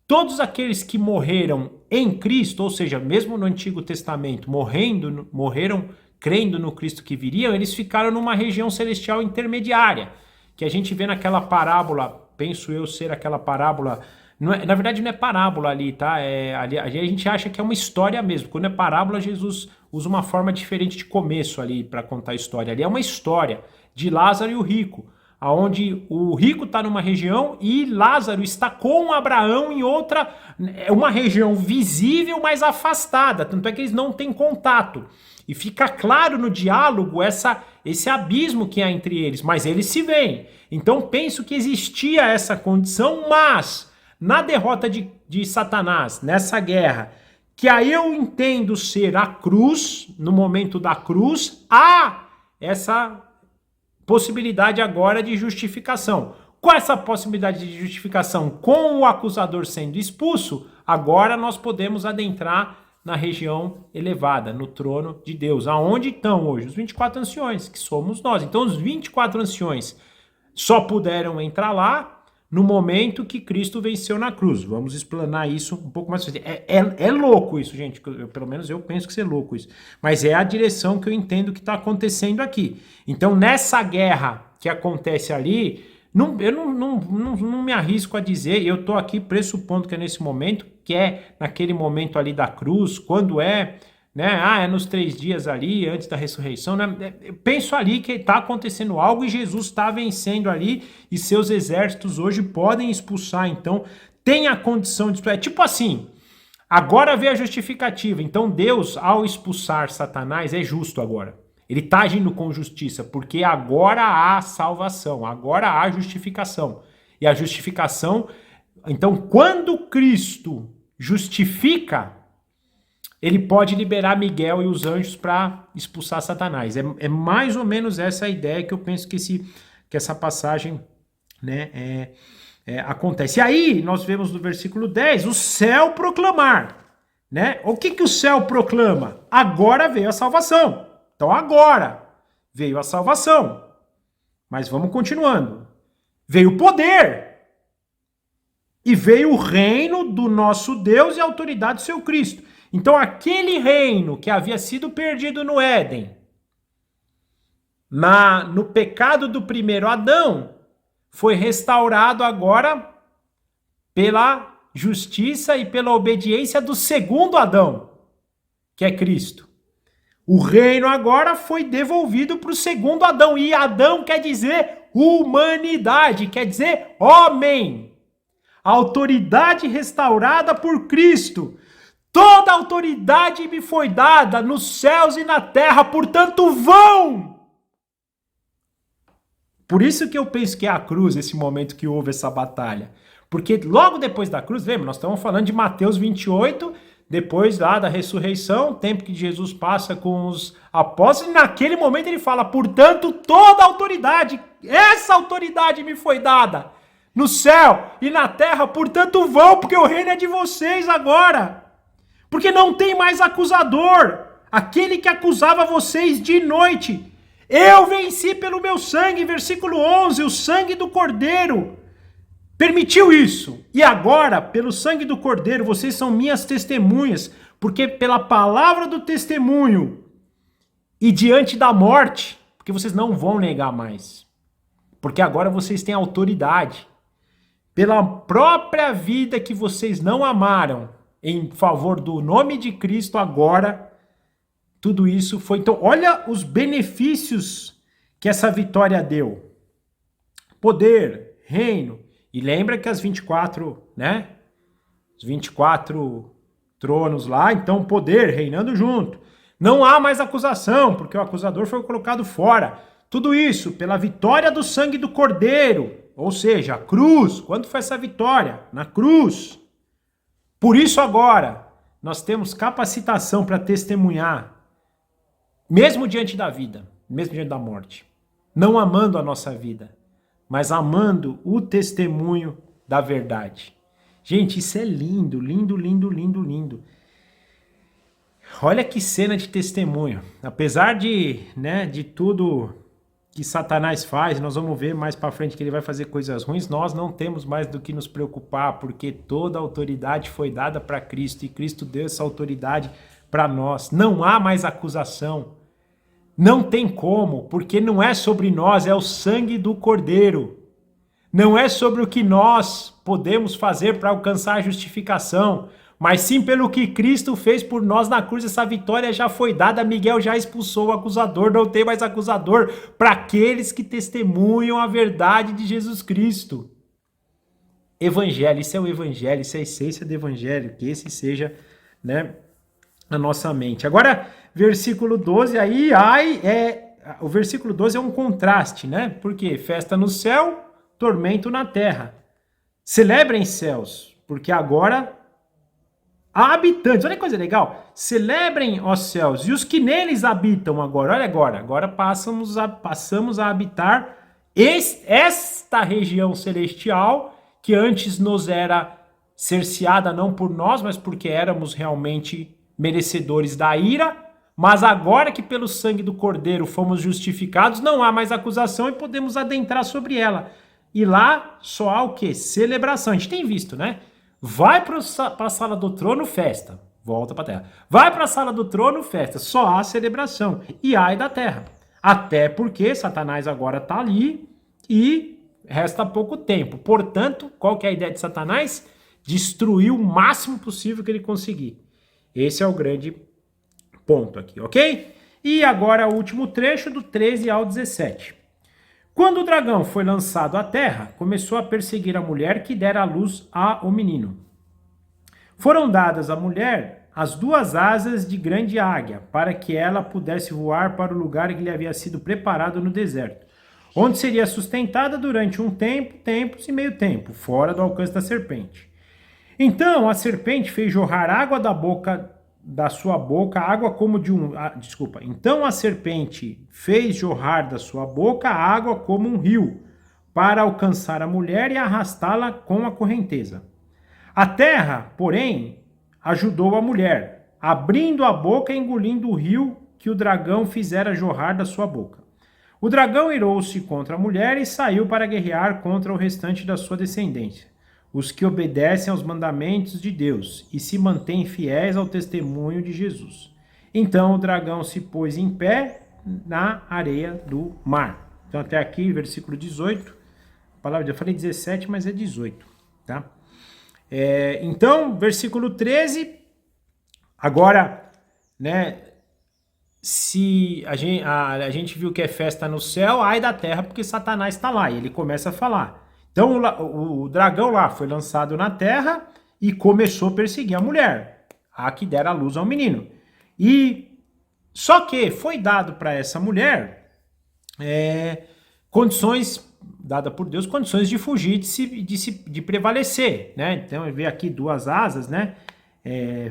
todos aqueles que morreram em Cristo, ou seja, mesmo no Antigo Testamento, morreram crendo no Cristo que viria, eles ficaram numa região celestial intermediária, que a gente vê naquela parábola, penso eu ser aquela parábola, na verdade não é parábola ali, tá? Ali a gente acha que é uma história mesmo. Quando é parábola, Jesus usa uma forma diferente de começo ali para contar a história. Ali é uma história de Lázaro e o rico, onde o rico está numa região e Lázaro está com Abraão em outra, uma região visível, mas afastada. Tanto é que eles não têm contato. E fica claro no diálogo esse abismo que há entre eles, mas eles se veem. Então penso que existia essa condição, mas na derrota de Satanás, nessa guerra, que aí eu entendo ser a cruz, no momento da cruz, há essa possibilidade agora de justificação. Com essa possibilidade de justificação, com o acusador sendo expulso, agora nós podemos adentrar na região elevada, no trono de Deus. Aonde estão hoje? Os 24 anciões, que somos nós. Então os 24 anciões só puderam entrar lá no momento que Cristo venceu na cruz. Vamos explanar isso um pouco mais. É louco isso, gente. Pelo menos eu penso que é louco isso. Mas é a direção que eu entendo que está acontecendo aqui. Então, nessa guerra que acontece ali, Eu não me arrisco a dizer, eu estou aqui pressupondo que é nesse momento, que é naquele momento ali da cruz, quando é, né? É nos 3 dias ali, antes da ressurreição, né? Eu penso ali que está acontecendo algo e Jesus está vencendo ali e seus exércitos hoje podem expulsar, então tem a condição de expulsar. É tipo assim, agora vem a justificativa, então Deus, ao expulsar Satanás, é justo agora. Ele está agindo com justiça, porque agora há salvação, agora há justificação. E a justificação, então, quando Cristo justifica, ele pode liberar Miguel e os anjos para expulsar Satanás. É mais ou menos essa a ideia que eu penso que essa passagem, né, acontece. E aí, nós vemos no versículo 10, o céu proclamar. Né? O que o céu proclama? Agora veio a salvação. Então agora veio a salvação. Mas vamos continuando. Veio o poder. E veio o reino do nosso Deus e a autoridade do seu Cristo. Então aquele reino que havia sido perdido no Éden, no pecado do primeiro Adão, foi restaurado agora pela justiça e pela obediência do segundo Adão, que é Cristo. O reino agora foi devolvido para o segundo Adão. E Adão quer dizer humanidade, quer dizer homem. A autoridade restaurada por Cristo. Toda autoridade me foi dada nos céus e na terra, portanto vão. Por isso que eu penso que é a cruz, esse momento que houve essa batalha. Porque logo depois da cruz, lembra, nós estamos falando de Mateus 28, depois lá da ressurreição, tempo que Jesus passa com os apóstolos, e naquele momento ele fala, portanto, toda autoridade, essa autoridade me foi dada no céu e na terra, portanto vão, porque o reino é de vocês agora. Porque não tem mais acusador, aquele que acusava vocês de noite. Eu venci pelo meu sangue, versículo 11, o sangue do Cordeiro permitiu isso. E agora, pelo sangue do Cordeiro, vocês são minhas testemunhas, porque pela palavra do testemunho e diante da morte, porque vocês não vão negar mais. Porque agora vocês têm autoridade. Pela própria vida que vocês não amaram em favor do nome de Cristo, agora tudo isso foi. Então, olha os benefícios que essa vitória deu. Poder, reino. E lembra que as 24, né? Os 24 tronos lá, então poder reinando junto. Não há mais acusação, porque o acusador foi colocado fora. Tudo isso pela vitória do sangue do Cordeiro, ou seja, a cruz. Quando foi essa vitória? Na cruz. Por isso agora, nós temos capacitação para testemunhar, mesmo diante da vida, mesmo diante da morte. Não amando a nossa vida, mas amando o testemunho da verdade. Gente, isso é lindo, lindo, lindo, lindo, lindo. Olha que cena de testemunho. Apesar de tudo que Satanás faz, nós vamos ver mais para frente que ele vai fazer coisas ruins, nós não temos mais do que nos preocupar, porque toda a autoridade foi dada para Cristo e Cristo deu essa autoridade para nós. Não há mais acusação. Não tem como, porque não é sobre nós, é o sangue do Cordeiro. Não é sobre o que nós podemos fazer para alcançar a justificação, mas sim pelo que Cristo fez por nós na cruz. Essa vitória já foi dada, Miguel já expulsou o acusador, não tem mais acusador para aqueles que testemunham a verdade de Jesus Cristo. Evangelho, isso é o evangelho, isso é a essência do evangelho, que esse seja, né, a nossa mente. Agora, versículo 12, o versículo 12 é um contraste, né? Porque festa no céu, tormento na terra. Celebrem céus, porque agora há habitantes. Olha que coisa legal. Celebrem, ó céus, e os que neles habitam agora. Olha agora passamos a habitar esta região celestial que antes nos era cerceada não por nós, mas porque éramos realmente merecedores da ira. Mas agora que pelo sangue do Cordeiro fomos justificados, não há mais acusação e podemos adentrar sobre ela. E lá só há o quê? Celebração. A gente tem visto, né? Vai para a sala do trono, festa. Volta para a terra. Vai para a sala do trono, festa. Só há celebração. E ai da terra. Até porque Satanás agora está ali e resta pouco tempo. Portanto, qual que é a ideia de Satanás? Destruir o máximo possível que ele conseguir. Esse é o grande ponto aqui, ok? E agora o último trecho, do 13 ao 17. Quando o dragão foi lançado à terra, começou a perseguir a mulher que dera à luz ao menino. Foram dadas à mulher as 2 asas de grande águia, para que ela pudesse voar para o lugar que lhe havia sido preparado no deserto, onde seria sustentada durante um tempo, tempos e meio tempo, fora do alcance da serpente. Então a serpente fez jorrar água da sua boca, água como de um... Então a serpente fez jorrar da sua boca água como um rio, para alcançar a mulher e arrastá-la com a correnteza. A terra, porém, ajudou a mulher, abrindo a boca e engolindo o rio que o dragão fizera jorrar da sua boca. O dragão irou-se contra a mulher e saiu para guerrear contra o restante da sua descendência, os que obedecem aos mandamentos de Deus e se mantêm fiéis ao testemunho de Jesus. Então o dragão se pôs em pé na areia do mar. Então até aqui, versículo 18. A palavra, eu falei 17, mas é 18, tá? Então, versículo 13. Agora, né? Se a gente viu que é festa no céu, ai da terra, porque Satanás está lá. E ele começa a falar. Então o dragão lá foi lançado na terra e começou a perseguir a mulher, a que dera a luz ao menino. E só que foi dado para essa mulher condições, dada por Deus, condições de fugir, de prevalecer, né? Então vê aqui 2 asas, né?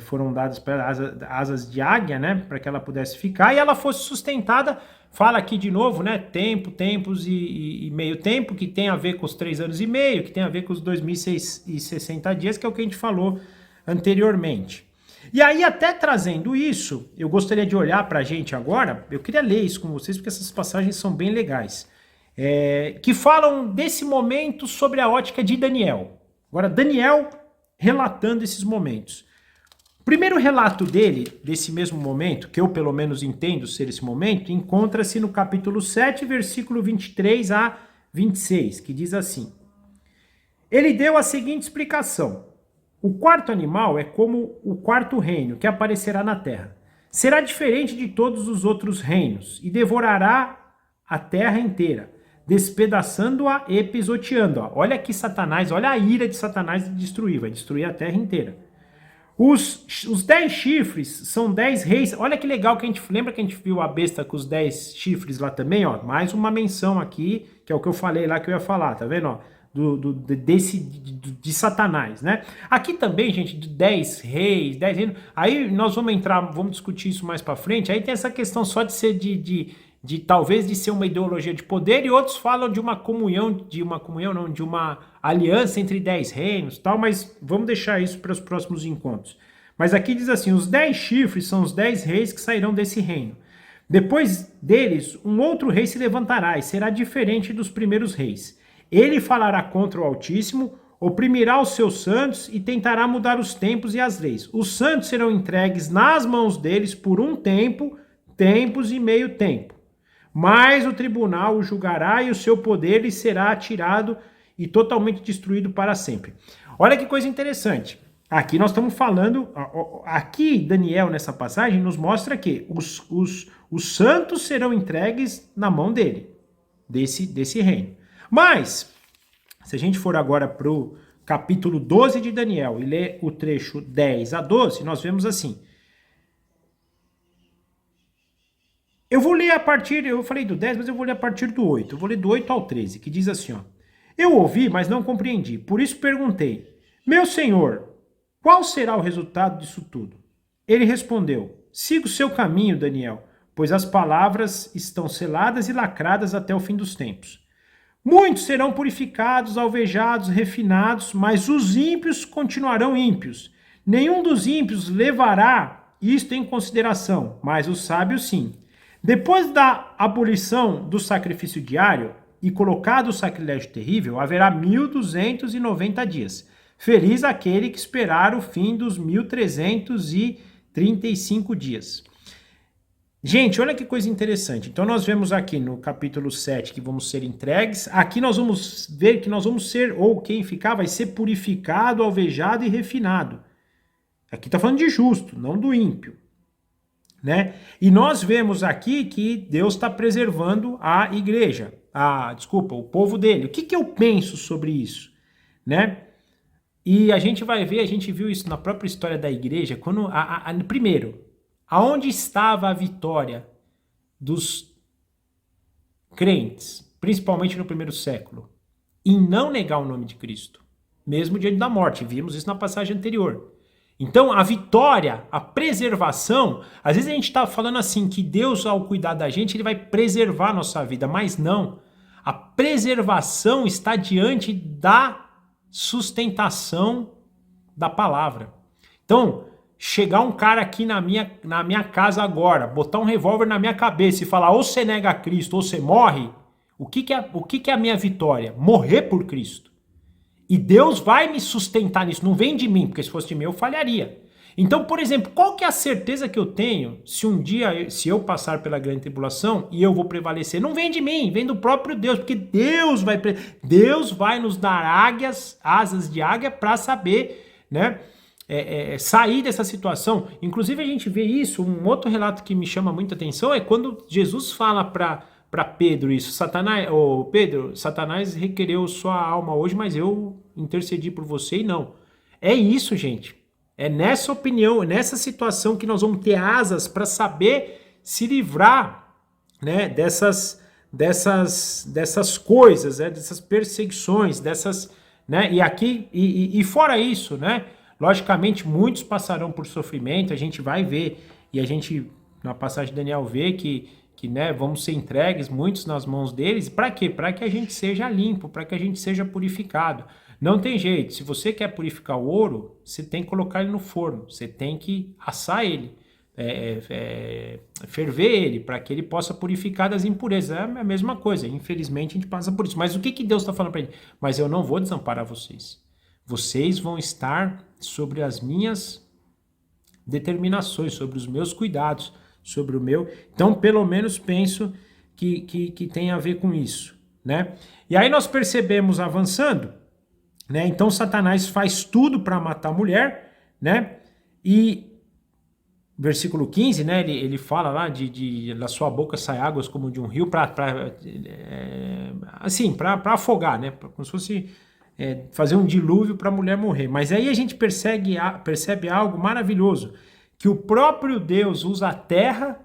Foram dadas para ela asas de águia, né? Para que ela pudesse ficar e ela fosse sustentada. Fala aqui de novo, né? Tempos e meio tempo, que tem a ver com os 3 anos e meio, que tem a ver com os 2.060 dias, que é o que a gente falou anteriormente. E aí, até trazendo isso, eu gostaria de olhar para a gente agora, eu queria ler isso com vocês, porque essas passagens são bem legais, que falam desse momento sobre a ótica de Daniel. Agora, Daniel relatando esses momentos. O primeiro relato dele, desse mesmo momento, que eu pelo menos entendo ser esse momento, encontra-se no capítulo 7, versículo 23 a 26, que diz assim: ele deu a seguinte explicação: o quarto animal é como o quarto reino que aparecerá na terra. Será diferente de todos os outros reinos e devorará a terra inteira, despedaçando-a e pisoteando-a. Olha aqui Satanás, olha a ira de Satanás de destruir, vai destruir a terra inteira. Os 10 chifres são 10 reis. Olha que legal que a gente lembra que a gente viu a besta com os 10 chifres lá também, ó. Mais uma menção aqui, que é o que eu falei lá que eu ia falar, tá vendo, ó? De Satanás, né? Aqui também, gente, de 10 reis, 10 reinos. Aí nós vamos entrar, vamos discutir isso mais pra frente. Aí tem essa questão só de ser talvez de ser uma ideologia de poder, e outros falam de uma aliança entre 10 reinos, tal, mas vamos deixar isso para os próximos encontros. Mas aqui diz assim: os 10 chifres são os 10 reis que sairão desse reino. Depois deles, um outro rei se levantará e será diferente dos primeiros reis. Ele falará contra o Altíssimo, oprimirá os seus santos e tentará mudar os tempos e as leis. Os santos serão entregues nas mãos deles por um tempo, tempos e meio tempo. Mas o tribunal o julgará e o seu poder lhe será tirado e totalmente destruído para sempre. Olha que coisa interessante. Aqui nós estamos falando, aqui Daniel nessa passagem nos mostra que os santos serão entregues na mão dele, desse reino. Mas, se a gente for agora para o capítulo 12 de Daniel e ler o trecho 10 a 12, nós vemos assim: eu vou ler a partir, eu falei do 10, mas eu vou ler a partir do 8. Eu vou ler do 8 ao 13, que diz assim, ó: eu ouvi, mas não compreendi. Por isso perguntei: meu senhor, qual será o resultado disso tudo? Ele respondeu: siga o seu caminho, Daniel, pois as palavras estão seladas e lacradas até o fim dos tempos. Muitos serão purificados, alvejados, refinados, mas os ímpios continuarão ímpios. Nenhum dos ímpios levará isto em consideração, mas os sábios sim. Depois da abolição do sacrifício diário e colocado o sacrilégio terrível, haverá 1.290 dias. Feliz aquele que esperar o fim dos 1.335 dias. Gente, olha que coisa interessante. Então nós vemos aqui no capítulo 7 que vamos ser entregues. Aqui nós vamos ver que nós vamos ser, ou quem ficar, vai ser purificado, alvejado e refinado. Aqui está falando de justo, não do ímpio. Né? E nós vemos aqui que Deus está preservando a igreja, o povo dele. O que eu penso sobre isso? Né? E a gente vai ver, a gente viu isso na própria história da igreja, quando primeiro, aonde estava a vitória dos crentes, principalmente no primeiro século, em não negar o nome de Cristo, mesmo diante da morte. Vimos isso na passagem anterior. Então, a vitória, a preservação, às vezes a gente está falando assim, que Deus, ao cuidar da gente, ele vai preservar a nossa vida, mas não. A preservação está diante da sustentação da palavra. Então, chegar um cara aqui na minha casa agora, botar um revólver na minha cabeça e falar, ou você nega a Cristo, ou você morre, o que é a minha vitória? Morrer por Cristo. E Deus vai me sustentar nisso, não vem de mim, porque se fosse de mim eu falharia. Então, por exemplo, qual que é a certeza que eu tenho se um dia, se eu passar pela grande tribulação e eu vou prevalecer? Não vem de mim, vem do próprio Deus, porque Deus vai nos dar asas de águia para saber, né, sair dessa situação. Inclusive a gente vê isso, um outro relato que me chama muita atenção é quando Jesus fala para Pedro isso, Pedro, Satanás requereu sua alma hoje, mas eu intercedi por você e não. É isso, gente. É nessa opinião, nessa situação que nós vamos ter asas para saber se livrar, né, dessas coisas, né, dessas perseguições, né, e fora isso, né, logicamente muitos passarão por sofrimento, a gente vai ver, e a gente, na passagem de Daniel, vê que né, vamos ser entregues, muitos nas mãos deles. Para quê? Para que a gente seja limpo, para que a gente seja purificado. Não tem jeito. Se você quer purificar o ouro, você tem que colocar ele no forno. Você tem que assar ele, ferver ele, para que ele possa purificar das impurezas. É a mesma coisa. Infelizmente, a gente passa por isso. Mas o que Deus está falando para ele? Mas eu não vou desamparar vocês. Vocês vão estar sobre as minhas determinações, sobre os meus cuidados, sobre o meu. Então, pelo menos penso que tem a ver com isso, né? E aí nós percebemos avançando, né? Então Satanás faz tudo para matar a mulher, né? E versículo 15, né? Ele fala lá da sua boca sai águas como de um rio para afogar, né? Como se fosse fazer um dilúvio para a mulher morrer. Mas aí a gente percebe algo maravilhoso, que o próprio Deus usa a terra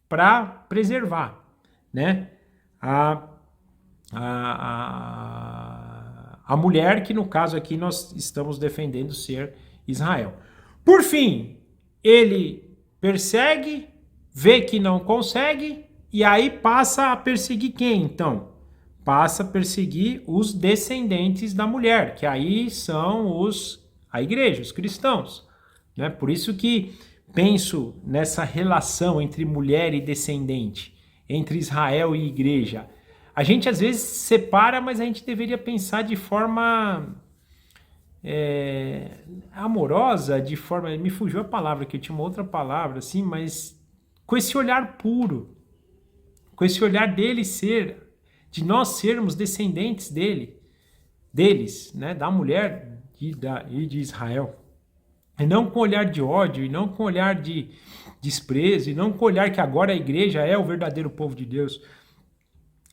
para preservar, né? A mulher, que no caso aqui nós estamos defendendo ser Israel. Por fim, ele persegue, vê que não consegue, e aí passa a perseguir quem, então? Passa a perseguir os descendentes da mulher, que aí são a igreja, os cristãos, né? Por isso que penso nessa relação entre mulher e descendente, entre Israel e igreja. A gente às vezes separa, mas a gente deveria pensar de forma amorosa, de forma... Me fugiu a palavra, que eu tinha uma outra palavra, assim, mas com esse olhar puro, com esse olhar de nós sermos descendentes deles, né, da mulher e de Israel. E não com olhar de ódio, e não com olhar de desprezo, e não com olhar que agora a igreja é o verdadeiro povo de Deus.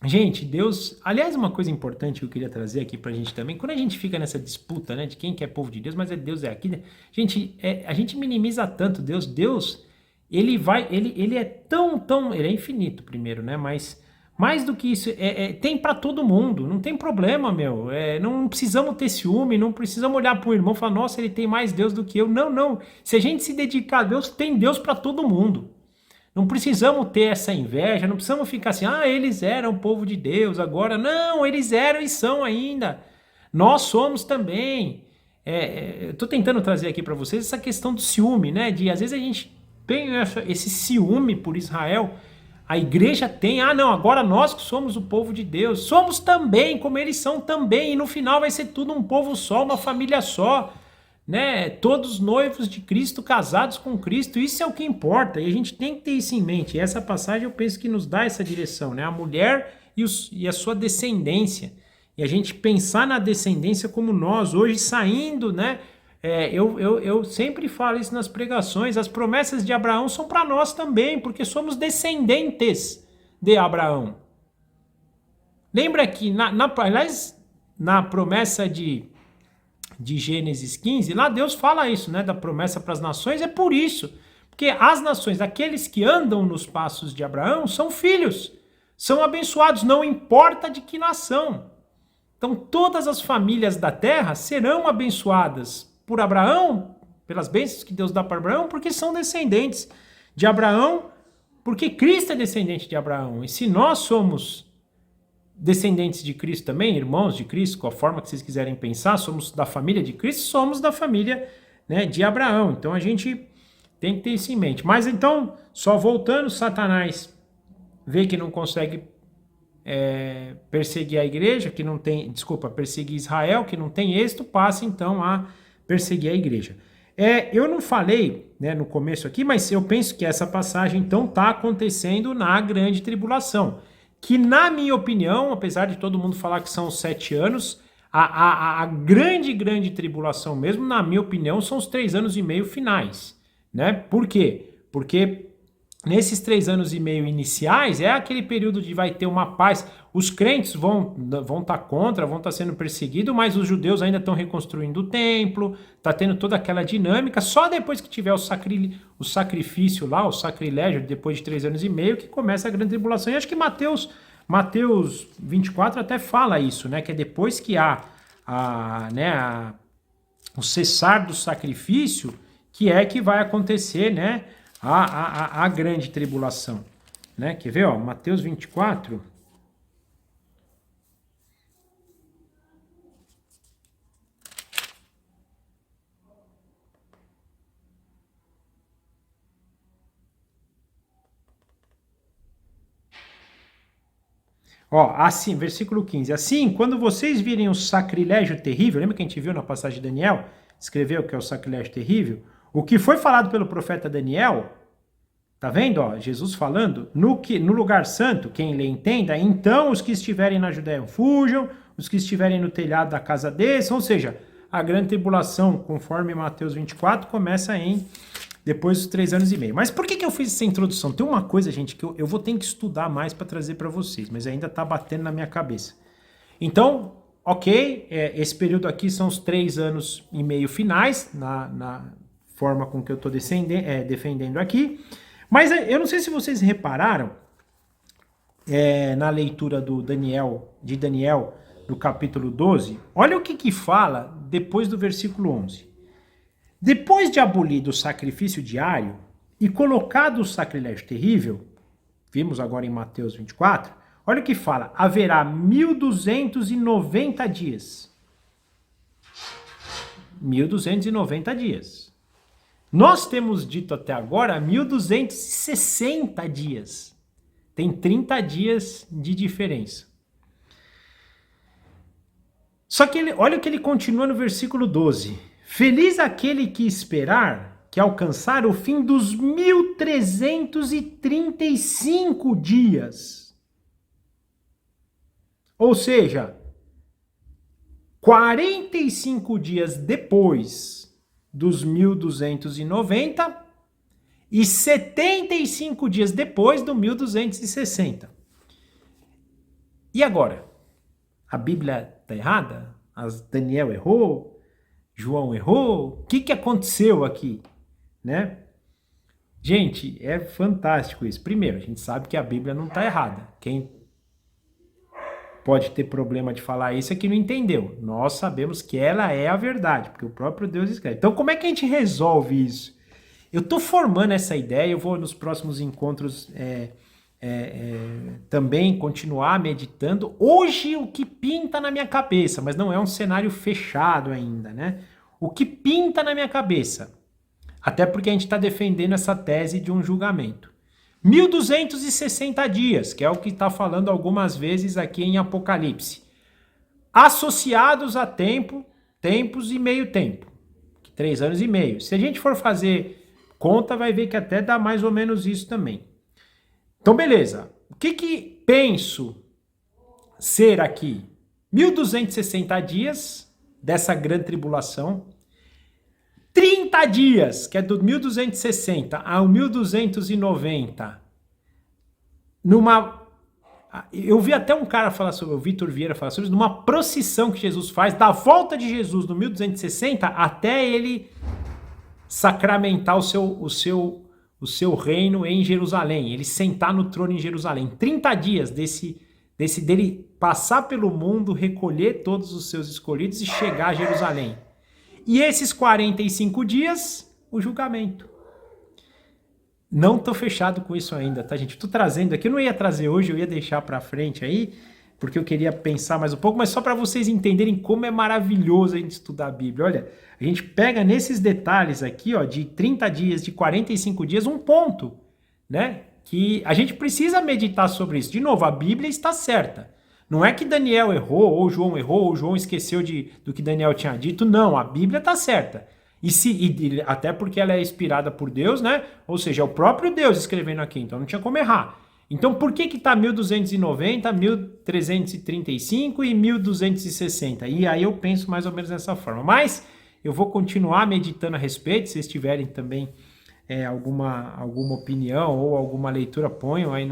Gente, Deus... Aliás, uma coisa importante que eu queria trazer aqui pra gente também, quando a gente fica nessa disputa, né, de quem que é povo de Deus, mas Deus é aqui, né? Gente, a gente minimiza tanto Deus. Deus, ele é tão... Ele é infinito primeiro, né? Mas mais do que isso, tem para todo mundo, não tem problema, meu. Não precisamos ter ciúme, não precisamos olhar para o irmão e falar, nossa, ele tem mais Deus do que eu. Não. Se a gente se dedicar a Deus, tem Deus para todo mundo. Não precisamos ter essa inveja, não precisamos ficar assim, eles eram povo de Deus agora. Não, eles eram e são ainda. Nós somos também. Eu estou tentando trazer aqui para vocês essa questão do ciúme, né? De às vezes a gente tem esse ciúme por Israel. A igreja tem, agora nós que somos o povo de Deus, somos também, como eles são também, e no final vai ser tudo um povo só, uma família só, né? Todos noivos de Cristo, casados com Cristo, isso é o que importa, e a gente tem que ter isso em mente. E essa passagem eu penso que nos dá essa direção, né? A mulher e a sua descendência. E a gente pensar na descendência como nós, hoje saindo, né? Eu sempre falo isso nas pregações, as promessas de Abraão são para nós também, porque somos descendentes de Abraão. Lembra que, aliás, na promessa de Gênesis 15, lá Deus fala isso, né, da promessa para as nações, é por isso, porque as nações, aqueles que andam nos passos de Abraão, são filhos, são abençoados, não importa de que nação. Então todas as famílias da terra serão abençoadas por Abraão, pelas bênçãos que Deus dá para Abraão, porque são descendentes de Abraão, porque Cristo é descendente de Abraão, e se nós somos descendentes de Cristo também, irmãos de Cristo, com a forma que vocês quiserem pensar, somos da família de Cristo, somos da família, né, de Abraão. Então a gente tem que ter isso em mente. Mas então, só voltando, Satanás vê que não consegue perseguir a igreja, perseguir Israel, que não tem êxito, passa então a perseguir a igreja. Eu não falei, né, no começo aqui, mas eu penso que essa passagem então está acontecendo na grande tribulação, que na minha opinião, apesar de todo mundo falar que são 7 anos, a grande tribulação mesmo, na minha opinião, são os 3 anos e meio finais, né? Por quê? Porque nesses 3 anos e meio iniciais é aquele período de vai ter uma paz, os crentes vão estar contra, vão estar sendo perseguidos, mas os judeus ainda estão reconstruindo o templo, está tendo toda aquela dinâmica, só depois que tiver o sacrifício lá, o sacrilégio, depois de 3 anos e meio, que começa a grande tribulação. E acho que Mateus 24 até fala isso, né? Que é depois que há o cessar do sacrifício, que é que vai acontecer, né? A grande tribulação, né? Quer ver, ó, Mateus 24. Ó, assim, versículo 15. Assim, quando vocês virem o sacrilégio terrível, lembra que a gente viu na passagem de Daniel? Escreveu que é o sacrilégio terrível. O que foi falado pelo profeta Daniel, tá vendo? Ó, Jesus falando, no lugar santo, quem lhe entenda, então os que estiverem na Judéia fujam, os que estiverem no telhado da casa desçam, ou seja, a grande tribulação, conforme Mateus 24, começa depois dos 3 anos e meio. Mas por que eu fiz essa introdução? Tem uma coisa, gente, que eu vou ter que estudar mais para trazer para vocês, mas ainda tá batendo na minha cabeça. Então, ok, esse período aqui são os 3 anos e meio finais, na forma com que eu estou defendendo aqui. Mas eu não sei se vocês repararam, na leitura de Daniel, no capítulo 12, olha o que fala depois do versículo 11. Depois de abolido o sacrifício diário e colocado o sacrilégio terrível, vimos agora em Mateus 24, olha o que fala, haverá 1290 dias. 1290 dias. Nós temos dito até agora 1260 dias. Tem 30 dias de diferença. Só que olha o que ele continua no versículo 12. Feliz aquele que esperar, que alcançar o fim dos 1335 dias. Ou seja, 45 dias depois dos 1290 e 75 dias depois do 1260. E agora? A Bíblia está errada? Daniel errou? João errou? O que aconteceu aqui? Né? Gente, é fantástico isso. Primeiro, a gente sabe que a Bíblia não está errada. Quem pode ter problema de falar isso é que não entendeu. Nós sabemos que ela é a verdade, porque o próprio Deus escreve. Então, como é que a gente resolve isso? Eu estou formando essa ideia, eu vou nos próximos encontros também continuar meditando. Hoje, o que pinta na minha cabeça, mas não é um cenário fechado ainda, né? O que pinta na minha cabeça, até porque a gente está defendendo essa tese de um julgamento. 1260 dias, que é o que está falando algumas vezes aqui em Apocalipse, associados a tempos e meio tempo, que 3 anos e meio. Se a gente for fazer conta, vai ver que até dá mais ou menos isso também. Então, beleza. O que penso ser aqui? 1.260 dias dessa grande tribulação. 30 dias, que é do 1.260 ao 1.290, eu vi até um cara falar sobre, o Vitor Vieira falar sobre isso, numa procissão que Jesus faz, da volta de Jesus no 1260 até ele sacramentar o seu reino em Jerusalém, ele sentar no trono em Jerusalém. 30 dias dele passar pelo mundo, recolher todos os seus escolhidos e chegar a Jerusalém. E esses 45 dias, o julgamento. Não tô fechado com isso ainda, tá, gente? Tô trazendo aqui, eu não ia trazer hoje, eu ia deixar pra frente aí, porque eu queria pensar mais um pouco, mas só para vocês entenderem como é maravilhoso a gente estudar a Bíblia. Olha, a gente pega nesses detalhes aqui, ó, de 30 dias, de 45 dias, um ponto, né? Que a gente precisa meditar sobre isso. De novo, a Bíblia está certa. Não é que Daniel errou, ou João errou, ou João esqueceu do que Daniel tinha dito. Não, a Bíblia está certa. Até porque ela é inspirada por Deus, né? Ou seja, é o próprio Deus escrevendo aqui, então não tinha como errar. Então por que está 1290, 1335 e 1260? E aí eu penso mais ou menos dessa forma. Mas eu vou continuar meditando a respeito. Se vocês tiverem também alguma opinião ou alguma leitura, ponham aí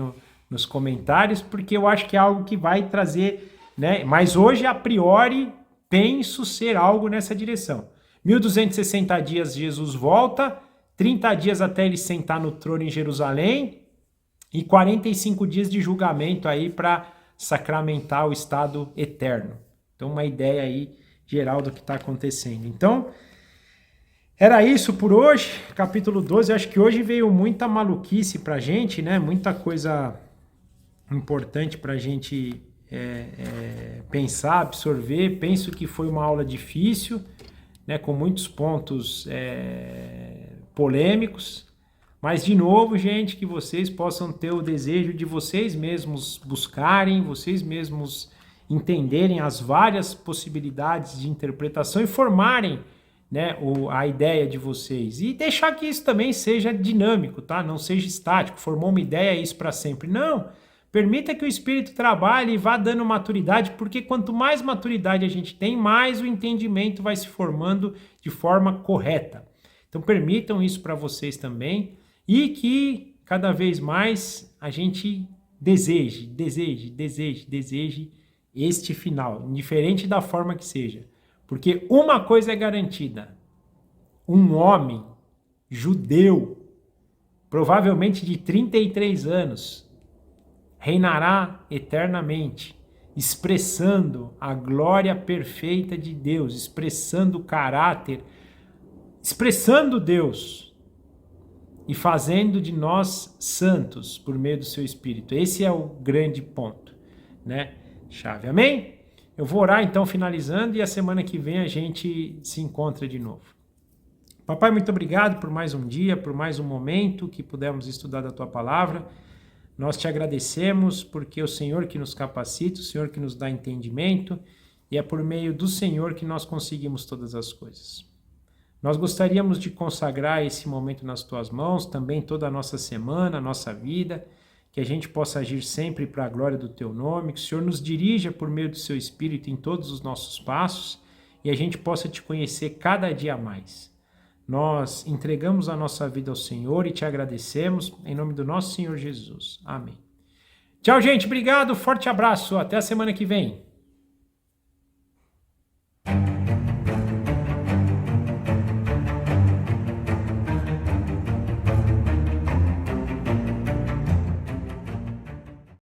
nos comentários, porque eu acho que é algo que vai trazer, né? Mas hoje, a priori, penso ser algo nessa direção. 1260 dias Jesus volta, 30 dias até ele sentar no trono em Jerusalém e 45 dias de julgamento aí para sacramentar o estado eterno. Então, uma ideia aí geral do que está acontecendo. Então, era isso por hoje, capítulo 12. Eu acho que hoje veio muita maluquice pra gente, né? Muita coisa importante pra gente pensar, absorver. Penso que foi uma aula difícil, né? Com muitos pontos polêmicos. Mas, de novo, gente, que vocês possam ter o desejo de vocês mesmos buscarem, vocês mesmos entenderem as várias possibilidades de interpretação e formarem, né, a ideia de vocês. E deixar que isso também seja dinâmico, tá? Não seja estático, formou uma ideia, é isso para sempre. Não, permita que o Espírito trabalhe e vá dando maturidade, porque quanto mais maturidade a gente tem, mais o entendimento vai se formando de forma correta. Então permitam isso para vocês também e que cada vez mais a gente deseje este final, indiferente da forma que seja. Porque uma coisa é garantida, um homem judeu, provavelmente de 33 anos, reinará eternamente, expressando a glória perfeita de Deus, expressando o caráter, expressando Deus e fazendo de nós santos por meio do seu Espírito. Esse é o grande ponto, né? Chave, amém? Eu vou orar então, finalizando, e a semana que vem a gente se encontra de novo. Papai, muito obrigado por mais um dia, por mais um momento que pudemos estudar da Tua Palavra. Nós te agradecemos porque é o Senhor que nos capacita, o Senhor que nos dá entendimento, e é por meio do Senhor que nós conseguimos todas as coisas. Nós gostaríamos de consagrar esse momento nas Tuas mãos, também toda a nossa semana, a nossa vida, que a gente possa agir sempre para a glória do Teu nome, que o Senhor nos dirija por meio do Seu Espírito em todos os nossos passos e a gente possa Te conhecer cada dia mais. Nós entregamos a nossa vida ao Senhor e Te agradecemos em nome do nosso Senhor Jesus. Amém. Tchau, gente. Obrigado. Forte abraço. Até a semana que vem.